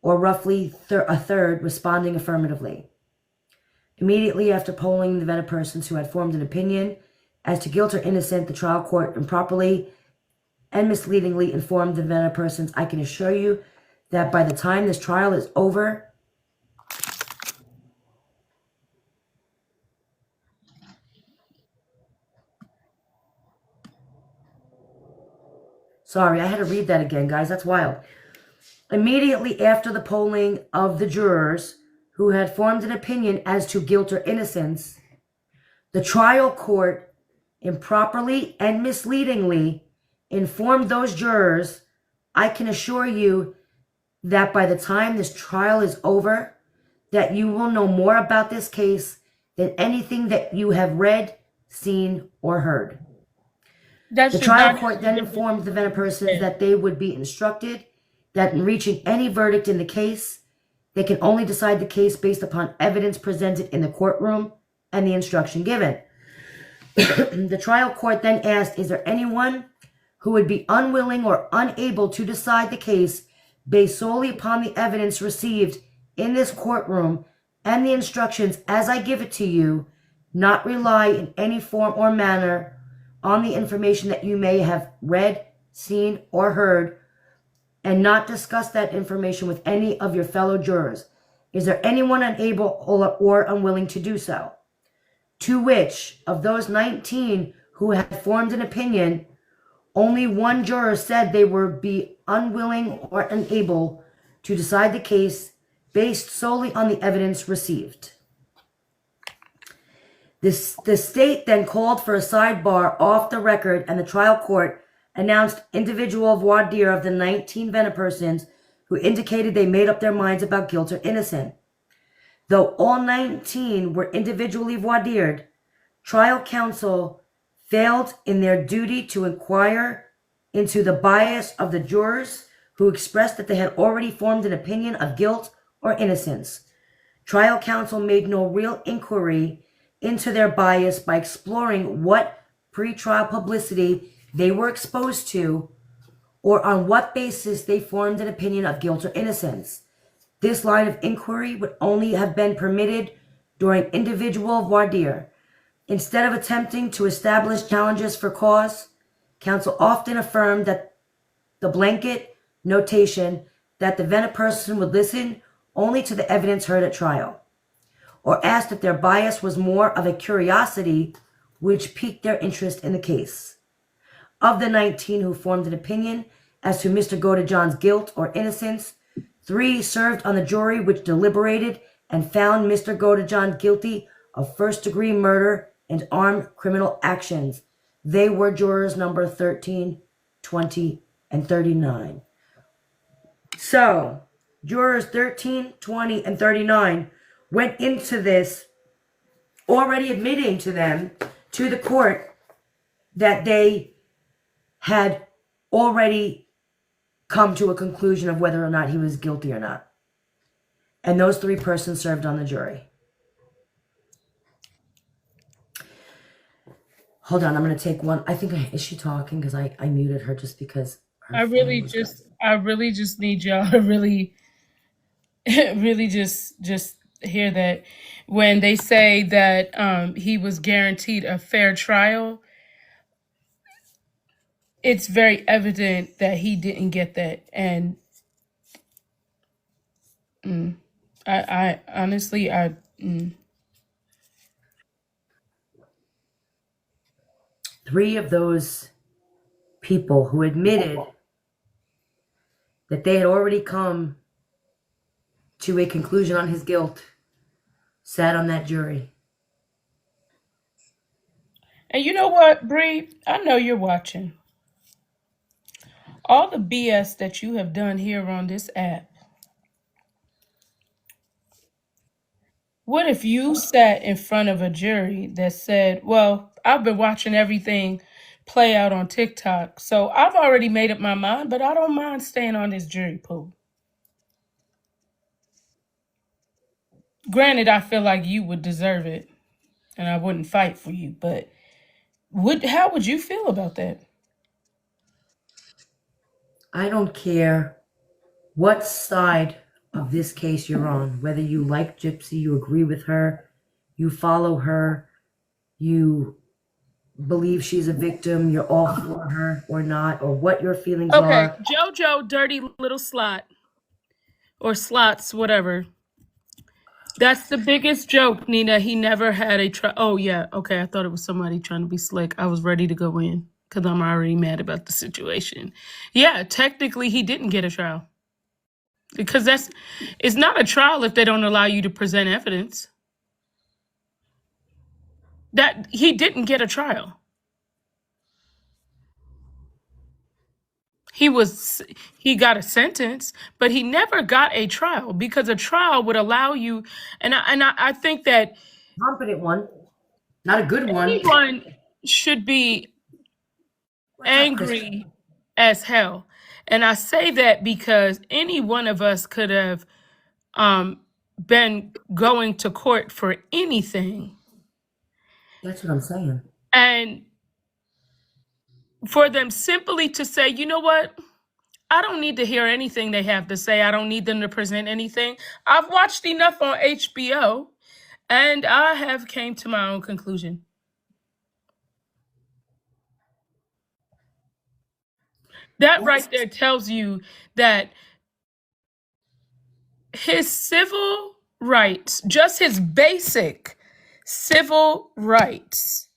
or roughly a third, responding affirmatively. Immediately after polling the Vena persons who had formed an opinion as to guilt or innocence, the trial court improperly and misleadingly informed the Vena persons, I can assure you that by the time this trial is over, sorry, I had to read that again, guys. That's wild. Immediately after the polling of the jurors who had formed an opinion as to guilt or innocence, the trial court improperly and misleadingly informed those jurors, I can assure you that by the time this trial is over, that you will know more about this case than anything that you have read, seen, or heard. The trial court then informed the Vena persons that they would be instructed that in reaching any verdict in the case, they can only decide the case based upon evidence presented in the courtroom and the instruction given. The trial court then asked, is there anyone who would be unwilling or unable to decide the case based solely upon the evidence received in this courtroom and the instructions as I give it to you, not rely in any form or manner on the information that you may have read, seen, or heard, and not discuss that information with any of your fellow jurors? Is there anyone unable or unwilling to do so? To which, of those 19 who had formed an opinion, only one juror said they would be unwilling or unable to decide the case based solely on the evidence received. The state then called for a sidebar off the record, and the trial court announced individual voir dire of the 19 Vena persons who indicated they made up their minds about guilt or innocence. Though all 19 were individually voir dired, trial counsel failed in their duty to inquire into the bias of the jurors who expressed that they had already formed an opinion of guilt or innocence. Trial counsel made no real inquiry into their bias by exploring what pretrial publicity they were exposed to or on what basis they formed an opinion of guilt or innocence. This line of inquiry would only have been permitted during individual voir dire. Instead of attempting to establish challenges for cause, counsel often affirmed that the blanket notation that the Vena person would listen only to the evidence heard at trial, or asked if their bias was more of a curiosity which piqued their interest in the case. Of the 19 who formed an opinion as to Mr. GODEJOHN'S guilt or innocence, 3 served on the jury which deliberated and found Mr. GODEJOHN guilty of first-degree murder and armed criminal actions. They were jurors number 13, 20, and 39. So, jurors 13, 20, and 39 went into this already admitting to the court, that they had already come to a conclusion of whether or not he was guilty or not. And those 3 persons served on the jury. Hold on, I'm going to take one. I think, is she talking? Because I muted her just because. I really just need y'all to really just hear that when they say that he was guaranteed a fair trial, it's very evident that he didn't get that. And I honestly, Three of those people who admitted that they had already come to a conclusion on his guilt sat on that jury. and you know what, Bree? I know you're watching. All the BS that you have done here on this app. What if you sat in front of a jury that said, well, I've been watching everything play out on TikTok, so I've already made up my mind, but I don't mind staying on this jury pool. Granted, I feel like you would deserve it, and I wouldn't fight for you, but how would you feel about that? I don't care what side of this case you're on, whether you like Gypsy, you agree with her, you follow her, you believe she's a victim, you're all for her or not, or what your feelings Okay, are. JoJo, dirty little slot, or slots, whatever. That's the biggest joke, Nina. He never had a trial. Oh, yeah. Okay. I thought it was somebody trying to be slick. I was ready to go in because I'm already mad about the situation. Yeah, technically, he didn't get a trial because it's not a trial if they don't allow you to present evidence. That he didn't get a trial. He got a sentence, but he never got a trial because a trial would allow you. And I think that Competent one, not a good one. anyone should be What's up, Chris? angry as hell. And I say that because any one of us could have been going to court for anything. That's what I'm saying. And for them simply to say, you know what? I don't need to hear anything they have to say. I don't need them to present anything. I've watched enough on HBO and I have came to my own conclusion. That right there tells you that his civil rights, just his basic civil rights,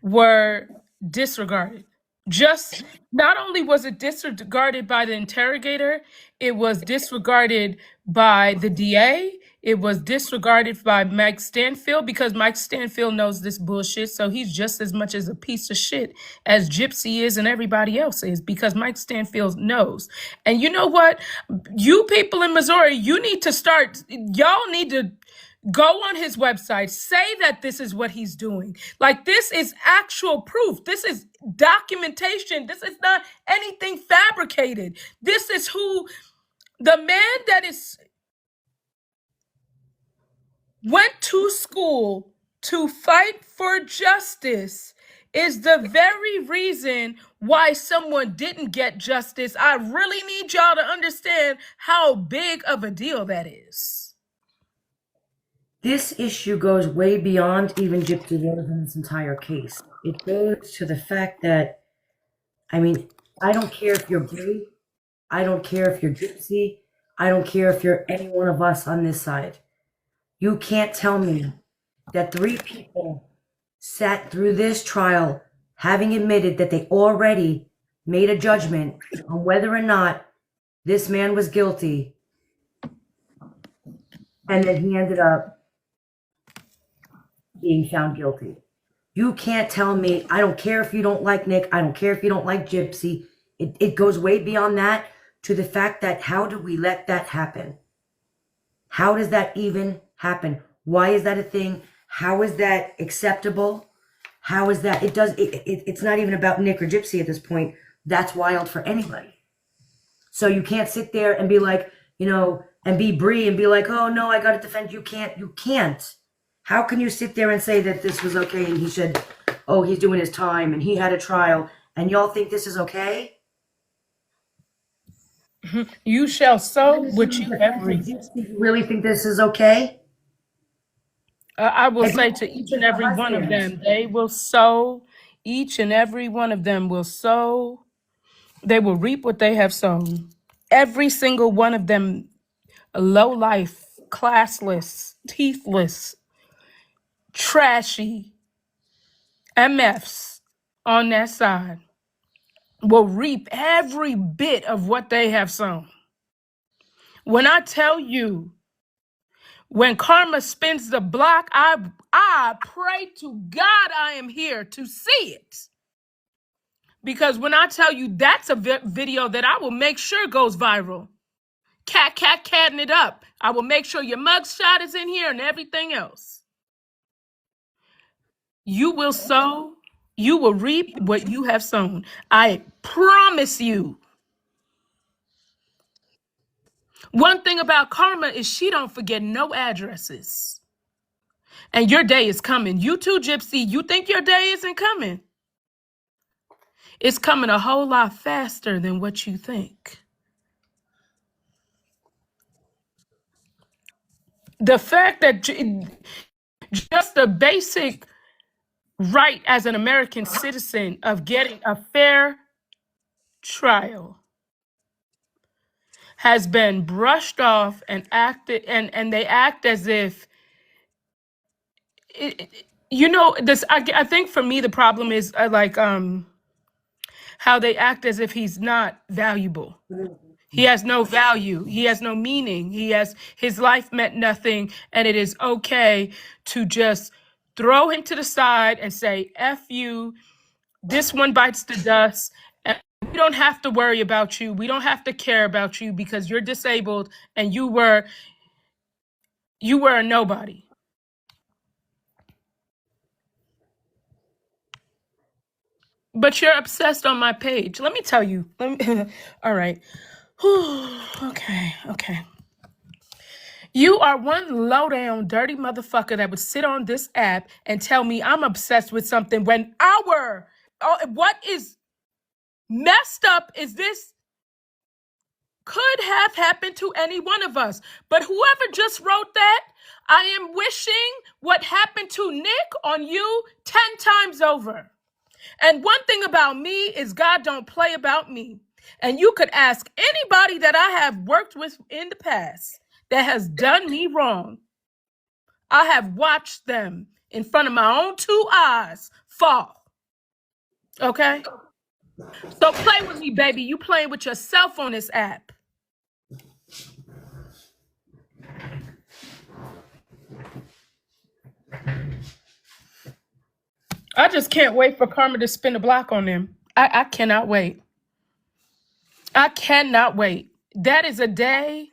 were disregarded. Just not only was it disregarded by the interrogator, it was disregarded by the DA, it was disregarded by Mike Stanfield because Mike Stanfield knows this bullshit, so he's just as much as a piece of shit as Gypsy is and everybody else is because Mike Stanfield knows. And you know what? You people in Missouri, you need to start, y'all need to go on his website, say that this is what he's doing. Like, this is actual proof. This is documentation. This is not anything fabricated. This is who the man that went to school to fight for justice is the very reason why someone didn't get justice. I really need y'all to understand how big of a deal that is. This issue goes way beyond even Gypsy Rose in this entire case. It goes to the fact that, I mean, I don't care if you're Brie, I don't care if you're Gypsy, I don't care if you're any one of us on this side. You can't tell me that three people sat through this trial having admitted that they already made a judgment on whether or not this man was guilty, and that he ended up being found guilty. You can't tell me, I don't care if you don't like Nick, I don't care if you don't like Gypsy. It goes way beyond that to the fact that how do we let that happen? How does that even happen? Why is that a thing? How is that acceptable? How is that? It's not even about Nick or Gypsy at this point. That's wild for anybody. So you can't sit there and be like, and be Brie and be like, oh no, I got to defend. You can't. How can you sit there and say that this was okay and he said, oh, he's doing his time and he had a trial and y'all think this is okay? You shall sow what you have reaped. You really think this is okay? I will say to each and every one of them, they will sow. Each and every one of them will sow. They will reap what they have sown. Every single one of them low life, classless, teethless, trashy MFs on that side will reap every bit of what they have sown. When I tell you, when karma spins the block, I pray to God I am here to see it. Because when I tell you, that's a video that I will make sure goes viral. Catting it up. I will make sure your mugshot is in here and everything else. You will sow, you will reap what you have sown. I promise you. One thing about karma is she don't forget no addresses. And your day is coming. You too, Gypsy. You think your day isn't coming? It's coming a whole lot faster than what you think. The fact that just the basic right as an American citizen of getting a fair trial has been brushed off and acted, and they act as if this. I think for me the problem is how they act as if he's not valuable. He has no value. He has no meaning. His life meant nothing, and it is okay to just throw him to the side and say, F you, this one bites the dust, and we don't have to worry about you. We don't have to care about you because you're disabled and you were a nobody. But you're obsessed on my page. Let me tell you. All right. Okay. You are one low-down, dirty motherfucker that would sit on this app and tell me I'm obsessed with something when what is messed up is this could have happened to any one of us. But whoever just wrote that, I am wishing what happened to Nick on you 10 times over. And one thing about me is God don't play about me. And you could ask anybody that I have worked with in the past that has done me wrong. I have watched them in front of my own 2 eyes fall. Okay? So play with me, baby. You playing with yourself on this app. I just can't wait for karma to spin the block on them. I cannot wait. I cannot wait. That is a day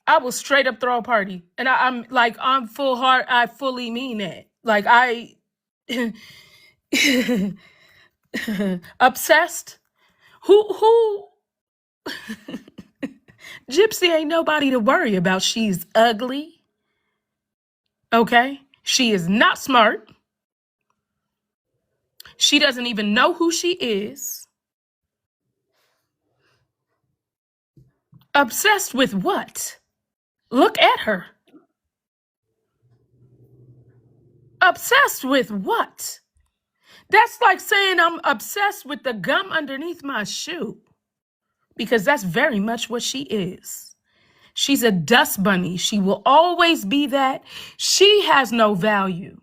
I will straight up throw a party. And I'm full heart. I fully mean it. Like obsessed. Who Gypsy ain't nobody to worry about. She's ugly. Okay? She is not smart. She doesn't even know who she is. Obsessed with what? Look at her. Obsessed with what? That's like saying I'm obsessed with the gum underneath my shoe. Because that's very much what she is. She's a dust bunny. She will always be that. She has no value.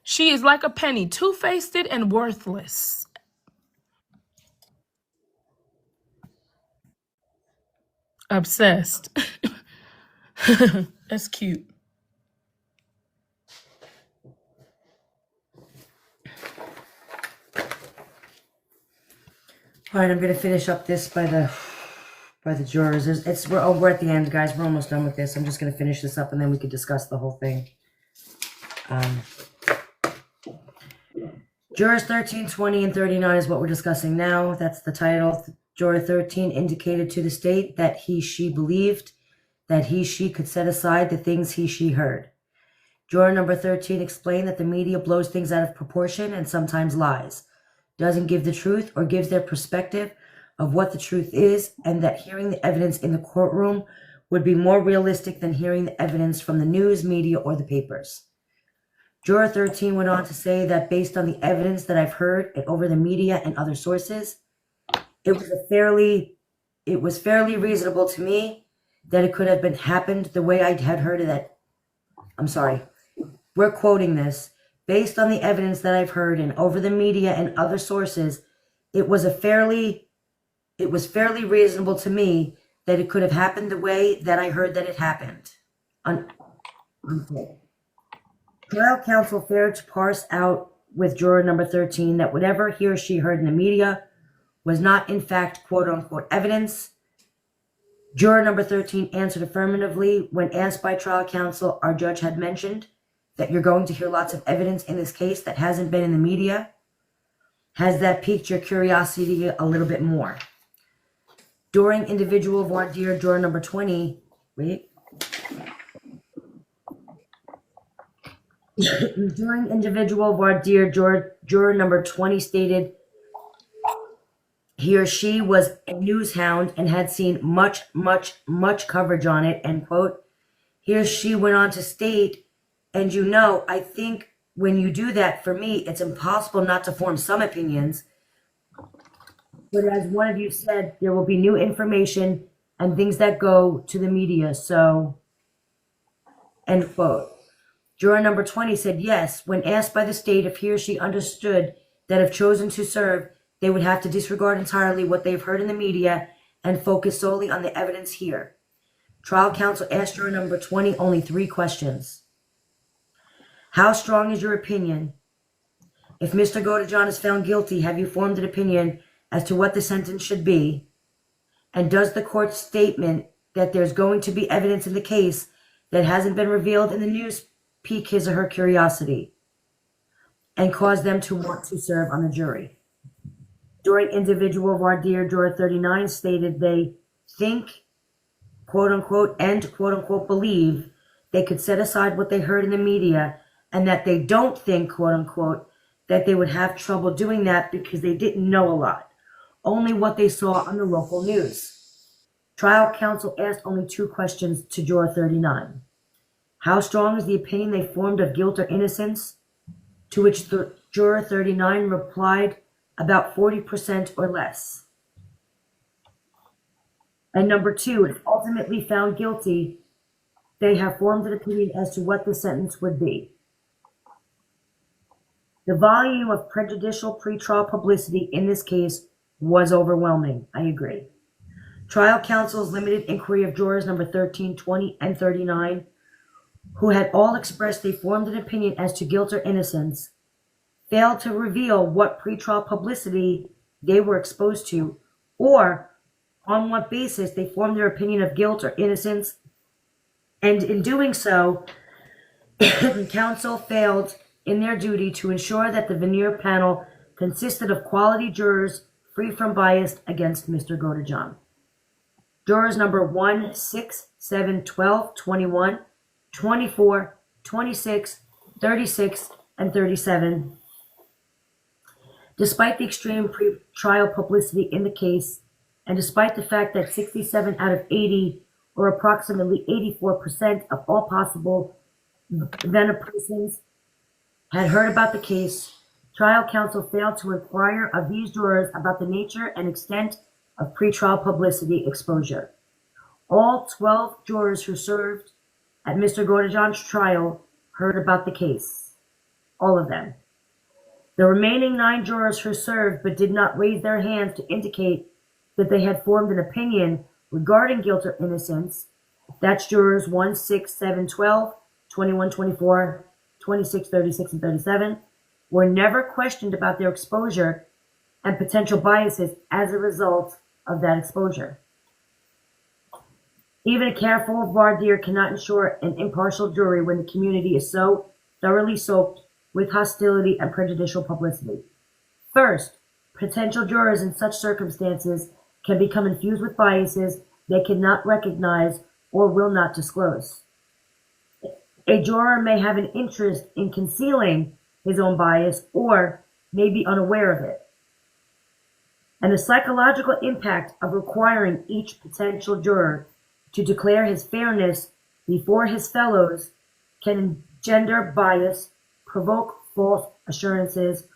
She is like a penny, two-faced and worthless. Obsessed. That's cute. All right, I'm gonna finish up this by the jurors. We're at the end, guys. We're almost done with this. I'm just gonna finish this up and then we can discuss the whole thing. Jurors 13, 20, and 39 is what we're discussing now. That's the title. Juror 13 indicated to the state that he/she believed that he/she could set aside the things he/she heard. Juror number 13 explained that the media blows things out of proportion and sometimes lies, doesn't give the truth or gives their perspective of what the truth is, and that hearing the evidence in the courtroom would be more realistic than hearing the evidence from the news, media, or the papers. Juror 13 went on to say that based on the evidence that I've heard and over the media and other sources, it was a fairly it was fairly reasonable to me that it could have been happened the way I had heard of that. I'm sorry. We're quoting this. Based on the evidence that I've heard and over the media and other sources, it was fairly reasonable to me that it could have happened the way that I heard that it happened. Unquote. Trial counsel failed to parse out with juror number 13 that whatever he or she heard in the media was not in fact quote unquote evidence. Juror number 13 answered affirmatively when asked by trial counsel. Our judge had mentioned that you're going to hear lots of evidence in this case that hasn't been in the media. Has that piqued your curiosity a little bit more? During individual voir dire, juror number 20, During individual voir dire, juror number 20 stated he or she was a news hound and had seen much coverage on it, end quote. He or she went on to state, and I think when you do that, for me, it's impossible not to form some opinions. But as one of you said, there will be new information and things that go to the media, so, end quote. Juror number 20 said yes, when asked by the state if he or she understood that if chosen to serve, they would have to disregard entirely what they've heard in the media and focus solely on the evidence here. Trial counsel asked juror number 20 only 3 questions. How strong is your opinion? If Mr. GODEJOHN is found guilty, have you formed an opinion as to what the sentence should be? And does the court's statement that there's going to be evidence in the case that hasn't been revealed in the news pique his or her curiosity and cause them to want to serve on the jury? During individual voir dire, juror 39 stated they think, quote unquote, and quote unquote believe they could set aside what they heard in the media, and that they don't think, quote unquote, that they would have trouble doing that because they didn't know a lot, only what they saw on the local news. Trial counsel asked only 2 questions to juror 39. How strong is the opinion they formed of guilt or innocence? To which juror 39 replied, about 40% or less. And number 2, if ultimately found guilty, they have formed an opinion as to what the sentence would be. The volume of prejudicial pretrial publicity in this case was overwhelming. I agree. Trial counsel's limited inquiry of jurors number 13, 20, and 39, who had all expressed they formed an opinion as to guilt or innocence, failed to reveal what pretrial publicity they were exposed to or on what basis they formed their opinion of guilt or innocence. And in doing so, counsel failed in their duty to ensure that the veneer panel consisted of quality jurors free from bias against Mr. GODEJOHN. Jurors number 1, 6, 7, 12, 21, 24, 26, 36, and 37. Despite the extreme pre-trial publicity in the case, and despite the fact that 67 out of 80, or approximately 84% of all possible veneer persons, had heard about the case, trial counsel failed to inquire of these jurors about the nature and extent of pretrial publicity exposure. All 12 jurors who served at Mr. GODEJOHN'S trial heard about the case. All of them. The remaining 9 jurors who served but did not raise their hands to indicate that they had formed an opinion regarding guilt or innocence, that's jurors 1, 6, 7, 12, 21, 24, 26, 36, and 37, were never questioned about their exposure and potential biases as a result of that exposure. Even a careful voir dire cannot ensure an impartial jury when the community is so thoroughly soaked with hostility and prejudicial publicity. First, potential jurors in such circumstances can become infused with biases they cannot recognize or will not disclose. A juror may have an interest in concealing his own bias or may be unaware of it. And the psychological impact of requiring each potential juror to declare his fairness before his fellows can engender bias, provoke false assurances,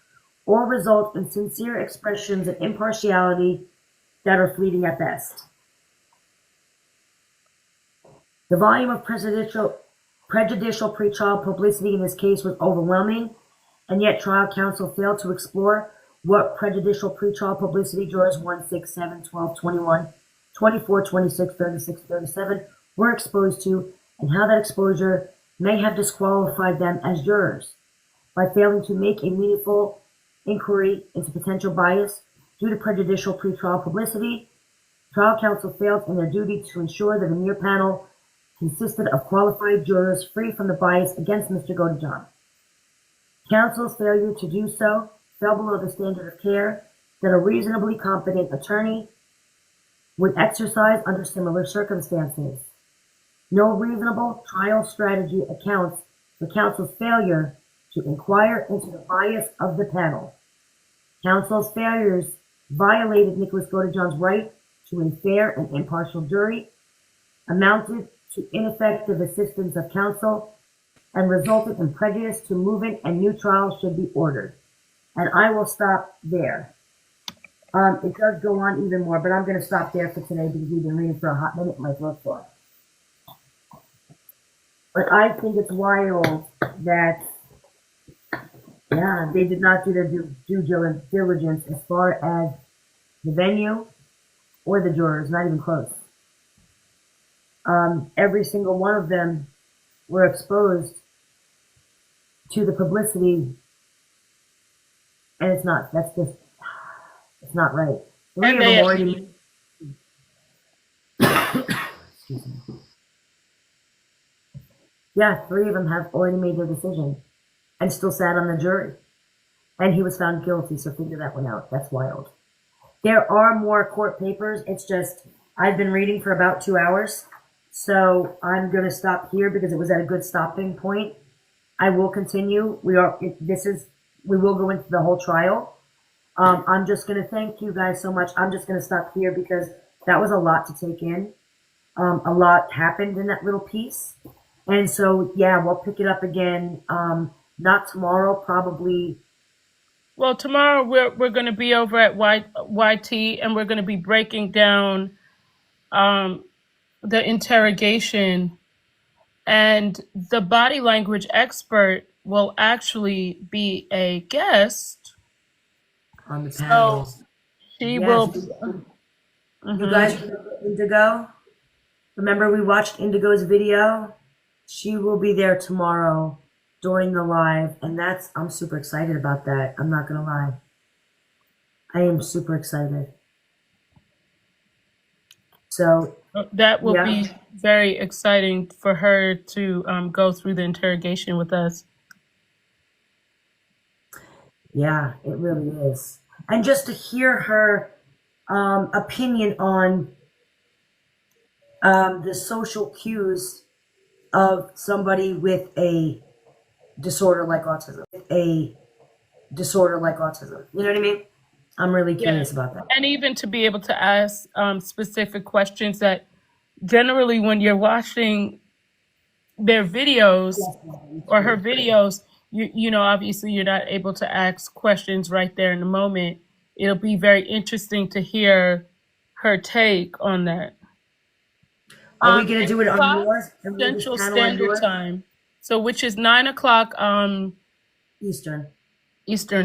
or result in sincere expressions of impartiality that are fleeting at best. The volume of prejudicial pretrial publicity in this case was overwhelming, and yet trial counsel failed to explore what prejudicial pretrial publicity jurors 1, 6, 7, 12, 21, 24, 26, 36, 37 were exposed to, and how that exposure may have disqualified them as jurors. By failing to make a meaningful inquiry into potential bias due to prejudicial pretrial publicity, trial counsel failed in their duty to ensure that the near panel consisted of qualified jurors free from the bias against Mr. GODEJOHN. Counsel's failure to do so fell below the standard of care that a reasonably competent attorney would exercise under similar circumstances. No reasonable trial strategy accounts for counsel's failure to inquire into the bias of the panel. Counsel's failures violated Nicholas GODEJOHN's right to a fair and impartial jury, amounted to ineffective assistance of counsel, and resulted in prejudice to movement, and new trials should be ordered. And I will stop there. It does go on even more, but I'm going to stop there for today because we've been reading for a hot minute. My throat's sore. But I think it's wild that, yeah, they did not do their due diligence as far as the venue or the jurors, not even close. Every single one of them were exposed to the publicity, and it's not right. Three of them already, excuse me. Yeah, 3 of them have already made their decision and still sat on the jury. And he was found guilty, so figure that one out. That's wild. There are more court papers. It's just, I've been reading for about 2 hours. So I'm going to stop here because it was at a good stopping point. I will continue. We will go into the whole trial. I'm just going to thank you guys so much. I'm just going to stop here because that was a lot to take in. A lot happened in that little piece. And so, yeah, we'll pick it up again. Not tomorrow, probably. Well, tomorrow we're going to be over at YT, and we're going to be breaking down the interrogation, and the body language expert will actually be a guest On the panel. So she Yes. will. You guys remember Indigo? Remember we watched Indigo's video? She will be there tomorrow during the live, and I'm super excited about that. I'm not gonna lie. I am super excited. So That will yeah. be very exciting for her to go through the interrogation with us. Yeah, it really is. And just to hear her opinion on the social cues of somebody with a disorder like autism. You know what I mean? I'm really curious about that. And even to be able to ask specific questions that generally when you're watching their videos or her videos, you know, obviously you're not able to ask questions right there in the moment. It'll be very interesting to hear her take on that. Are we going to do it on yours? Central Standard Time. So which is 9 o'clock Eastern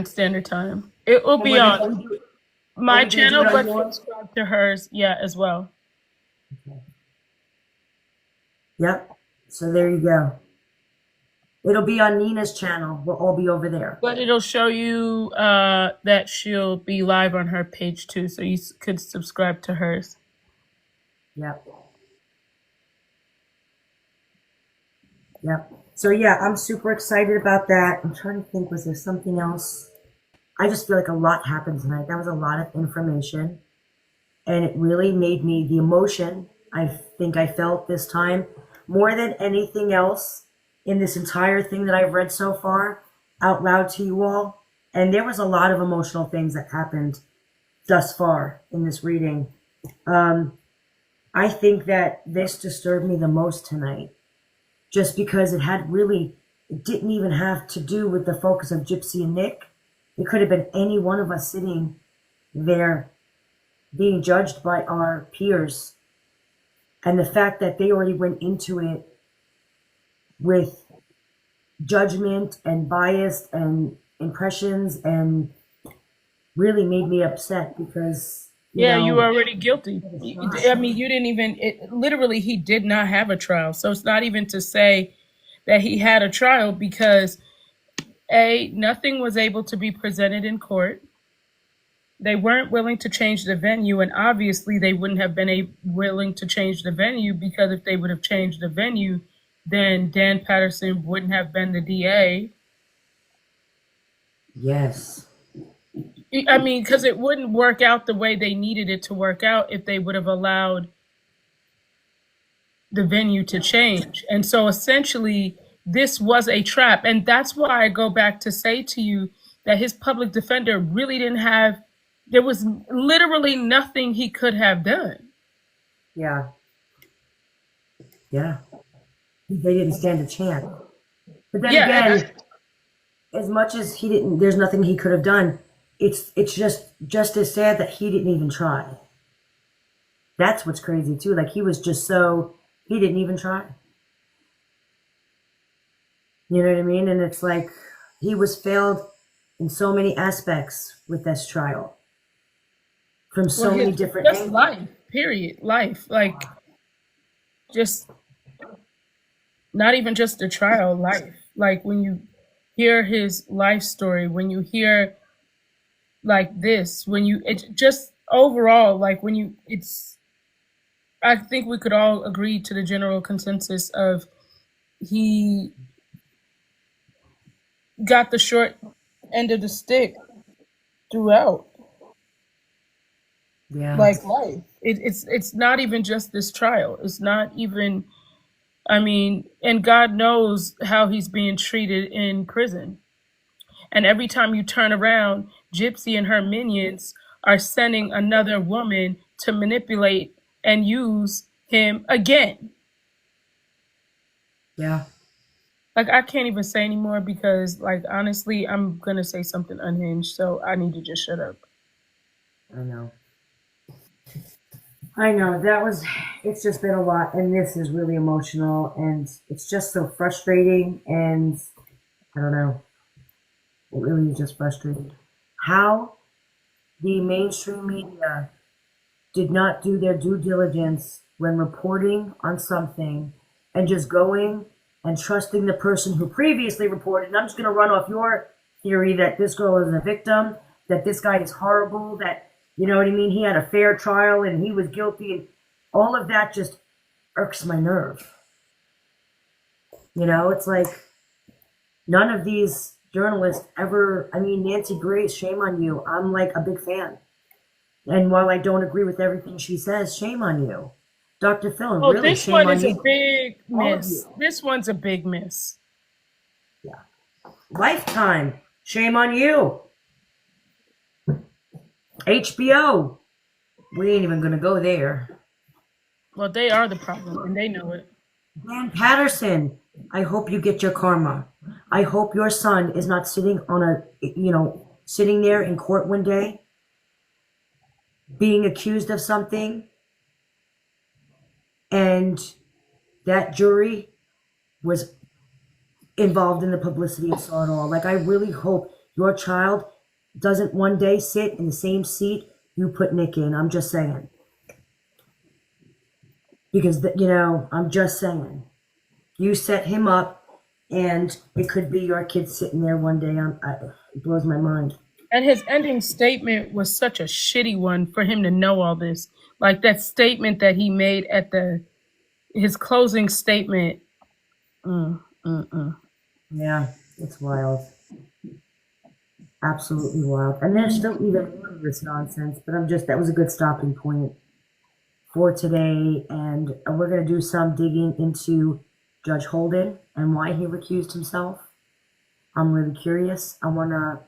Standard Time. It will be on my channel, but subscribe to hers, as well. Okay. Yep. So there you go. It'll be on Nina's channel. We'll all be over there. But it'll show you that she'll be live on her page too, so you could subscribe to hers. Yep. Yep. So yeah, I'm super excited about that. I'm trying to think, was there something else? I just feel like a lot happened tonight. That was a lot of information. And it really made me, the emotion I think I felt this time, more than anything else in this entire thing that I've read so far, out loud to you all. And there was a lot of emotional things that happened thus far in this reading. I think that this disturbed me the most tonight. Just because it didn't even have to do with the focus of Gypsy and Nick. It could have been any one of us sitting there being judged by our peers And the fact that they already went into it with judgment and bias and impressions and really made me upset because, Yeah, you were already guilty. I mean, you didn't even, literally, he did not have a trial. So it's not even to say that he had a trial because, A, nothing was able to be presented in court. They weren't willing to change the venue, and obviously they wouldn't have been willing to change the venue because if they would have changed the venue, then Dan Patterson wouldn't have been the DA. Yes. I mean, because it wouldn't work out the way they needed it to work out if they would have allowed the venue to change. And so essentially, this was a trap. And that's why I go back to say to you that his public defender really didn't have, there was literally nothing he could have done. Yeah. Yeah. They didn't stand a chance. But then again, as much as he didn't, there's nothing he could have done. It's just as sad that he didn't even try. That's what's crazy too. Like he was just so, he didn't even try. You know what I mean? And it's like he was failed in so many aspects with this trial. From so many different angles. Life, period. Life. Like just not even just the trial, life. Like when you hear his life story, when you hear like this, when you, it just overall, like when you, it's, I think we could all agree to the general consensus of he got the short end of the stick throughout. Yeah. Like life. It's not even just this trial. It's not even, I mean, and God knows how he's being treated in prison. And every time you turn around, Gypsy and her minions are sending another woman to manipulate and use him again. Yeah. Like, I can't even say anymore because, like, honestly, I'm going to say something unhinged. So I need to just shut up. I know. It's just been a lot. And this is really emotional. And it's just so frustrating. And I don't know. It really is just frustrating. How the mainstream media did not do their due diligence when reporting on something and just going and trusting the person who previously reported. And I'm just going to run off your theory that this girl is a victim, that this guy is horrible, that, you know what I mean, he had a fair trial and he was guilty. And all of that just irks my nerve. You know, it's like none of these journalists ever, I mean, Nancy Grace, shame on you. I'm like a big fan. And while I don't agree with everything she says, shame on you. Dr. Phil, really shame on you. This one is a big miss. This one's a big miss. Yeah. Lifetime, shame on you. HBO, we ain't even going to go there. Well, they are the problem, and they know it. Dan Patterson, I hope you get your karma. I hope your son is not sitting on sitting there in court one day, being accused of something, and that jury was involved in the publicity and saw it all. Like, I really hope your child doesn't one day sit in the same seat you put Nick in. I'm just saying. Because, I'm just saying. You set him up, and it could be your kid sitting there one day. It blows my mind. And his ending statement was such a shitty one for him to know all this. Like that statement that he made at his closing statement. Yeah, it's wild. Absolutely wild. And there's still even more of this nonsense, but that was a good stopping point for today. And we're going to do some digging into Judge Holden and why he recused himself. I'm really curious. I want to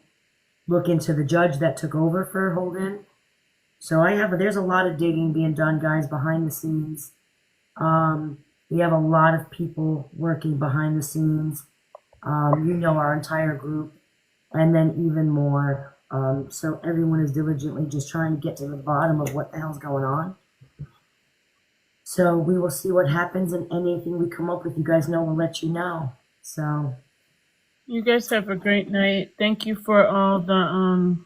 look into the judge that took over for Holden. So there's a lot of digging being done, guys, behind the scenes. We have a lot of people working behind the scenes. Our entire group, and then even more. So everyone is diligently just trying to get to the bottom of what the hell's going on. So we will see what happens, and anything we come up with, you guys know, we'll let you know. So You guys have a great night. Thank you for all the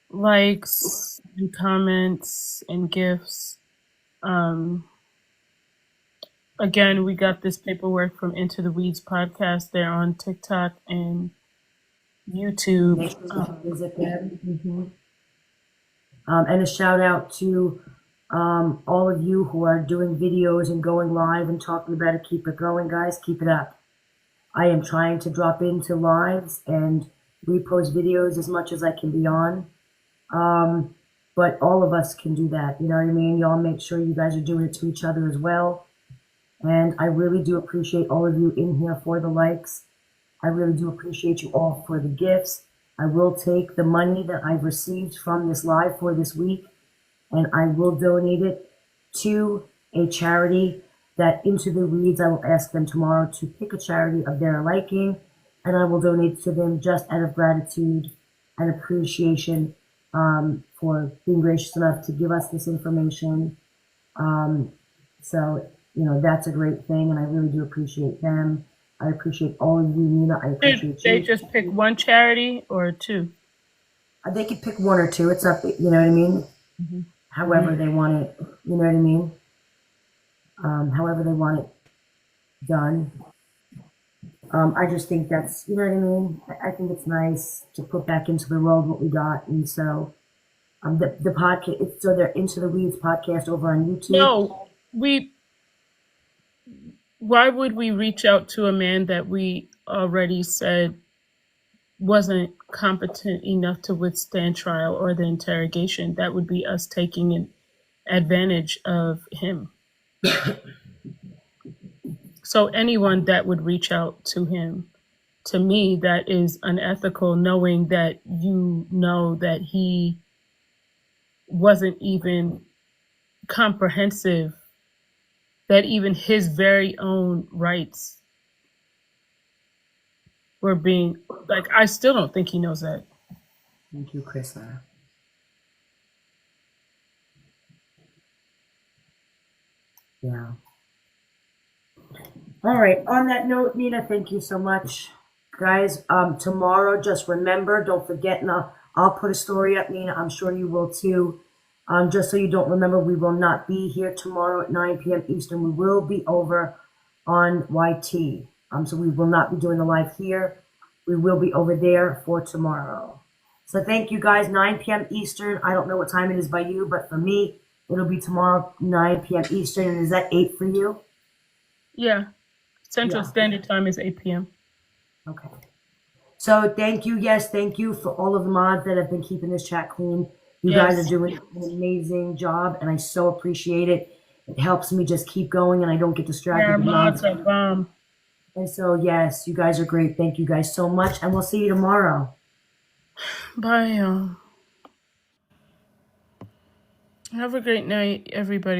likes and comments and gifts. Again, we got this paperwork from Into the Weeds podcast. They're on TikTok and YouTube. make sure you visit them. And a shout out to all of you who are doing videos and going live and talking about it. Keep it going, guys. Keep it up. I am trying to drop into lives and repost videos as much as I can be on. But all of us can do that. You know what I mean? Y'all make sure you guys are doing it to each other as well. And I really do appreciate all of you in here for the likes. I really do appreciate you all for the gifts. I will take the money that I've received from this live for this week, and I will donate it to a charity that Into the Weeds, I will ask them tomorrow to pick a charity of their liking, and I will donate to them just out of gratitude and appreciation for being gracious enough to give us this information. So, you know, that's a great thing, and I really do appreciate them. I appreciate all of you, Nina. I appreciate you. They just pick one charity or two? They could pick one or two. It's up, you know what I mean? Mm-hmm. However they want it, you know what I mean? However they want it done. I just think that's, you know what I mean? I think it's nice to put back into the world what we got. And so the podcast, so they're Into the Weeds podcast over on YouTube. No, why would we reach out to a man that we already said wasn't competent enough to withstand trial or the interrogation? That would be us taking advantage of him. So anyone that would reach out to him, to me, that is unethical, knowing that you know that he wasn't even comprehensive, that even his very own rights were being, like, I still don't think he knows that. Thank you, Krista. Yeah. All right. On that note, Nina, thank you so much. Guys, tomorrow, just remember, don't forget, and I'll put a story up, Nina. I'm sure you will too. Just so you don't remember, we will not be here tomorrow at 9 p.m. Eastern. We will be over on YT. So we will not be doing the live here. We will be over there for tomorrow. So thank you, guys. 9 p.m. Eastern. I don't know what time it is by you, but for me, it'll be tomorrow, 9 p.m. Eastern. And is that 8 for you? Yeah. Central Standard Time is 8 p.m. Okay. So thank you. Yes, thank you for all of the mods that have been keeping this chat clean. You guys are doing an amazing job, and I so appreciate it. It helps me just keep going, and I don't get distracted. Our mods are bomb. And so, yes, you guys are great. Thank you guys so much, and we'll see you tomorrow. Bye, y'all. Have a great night, everybody.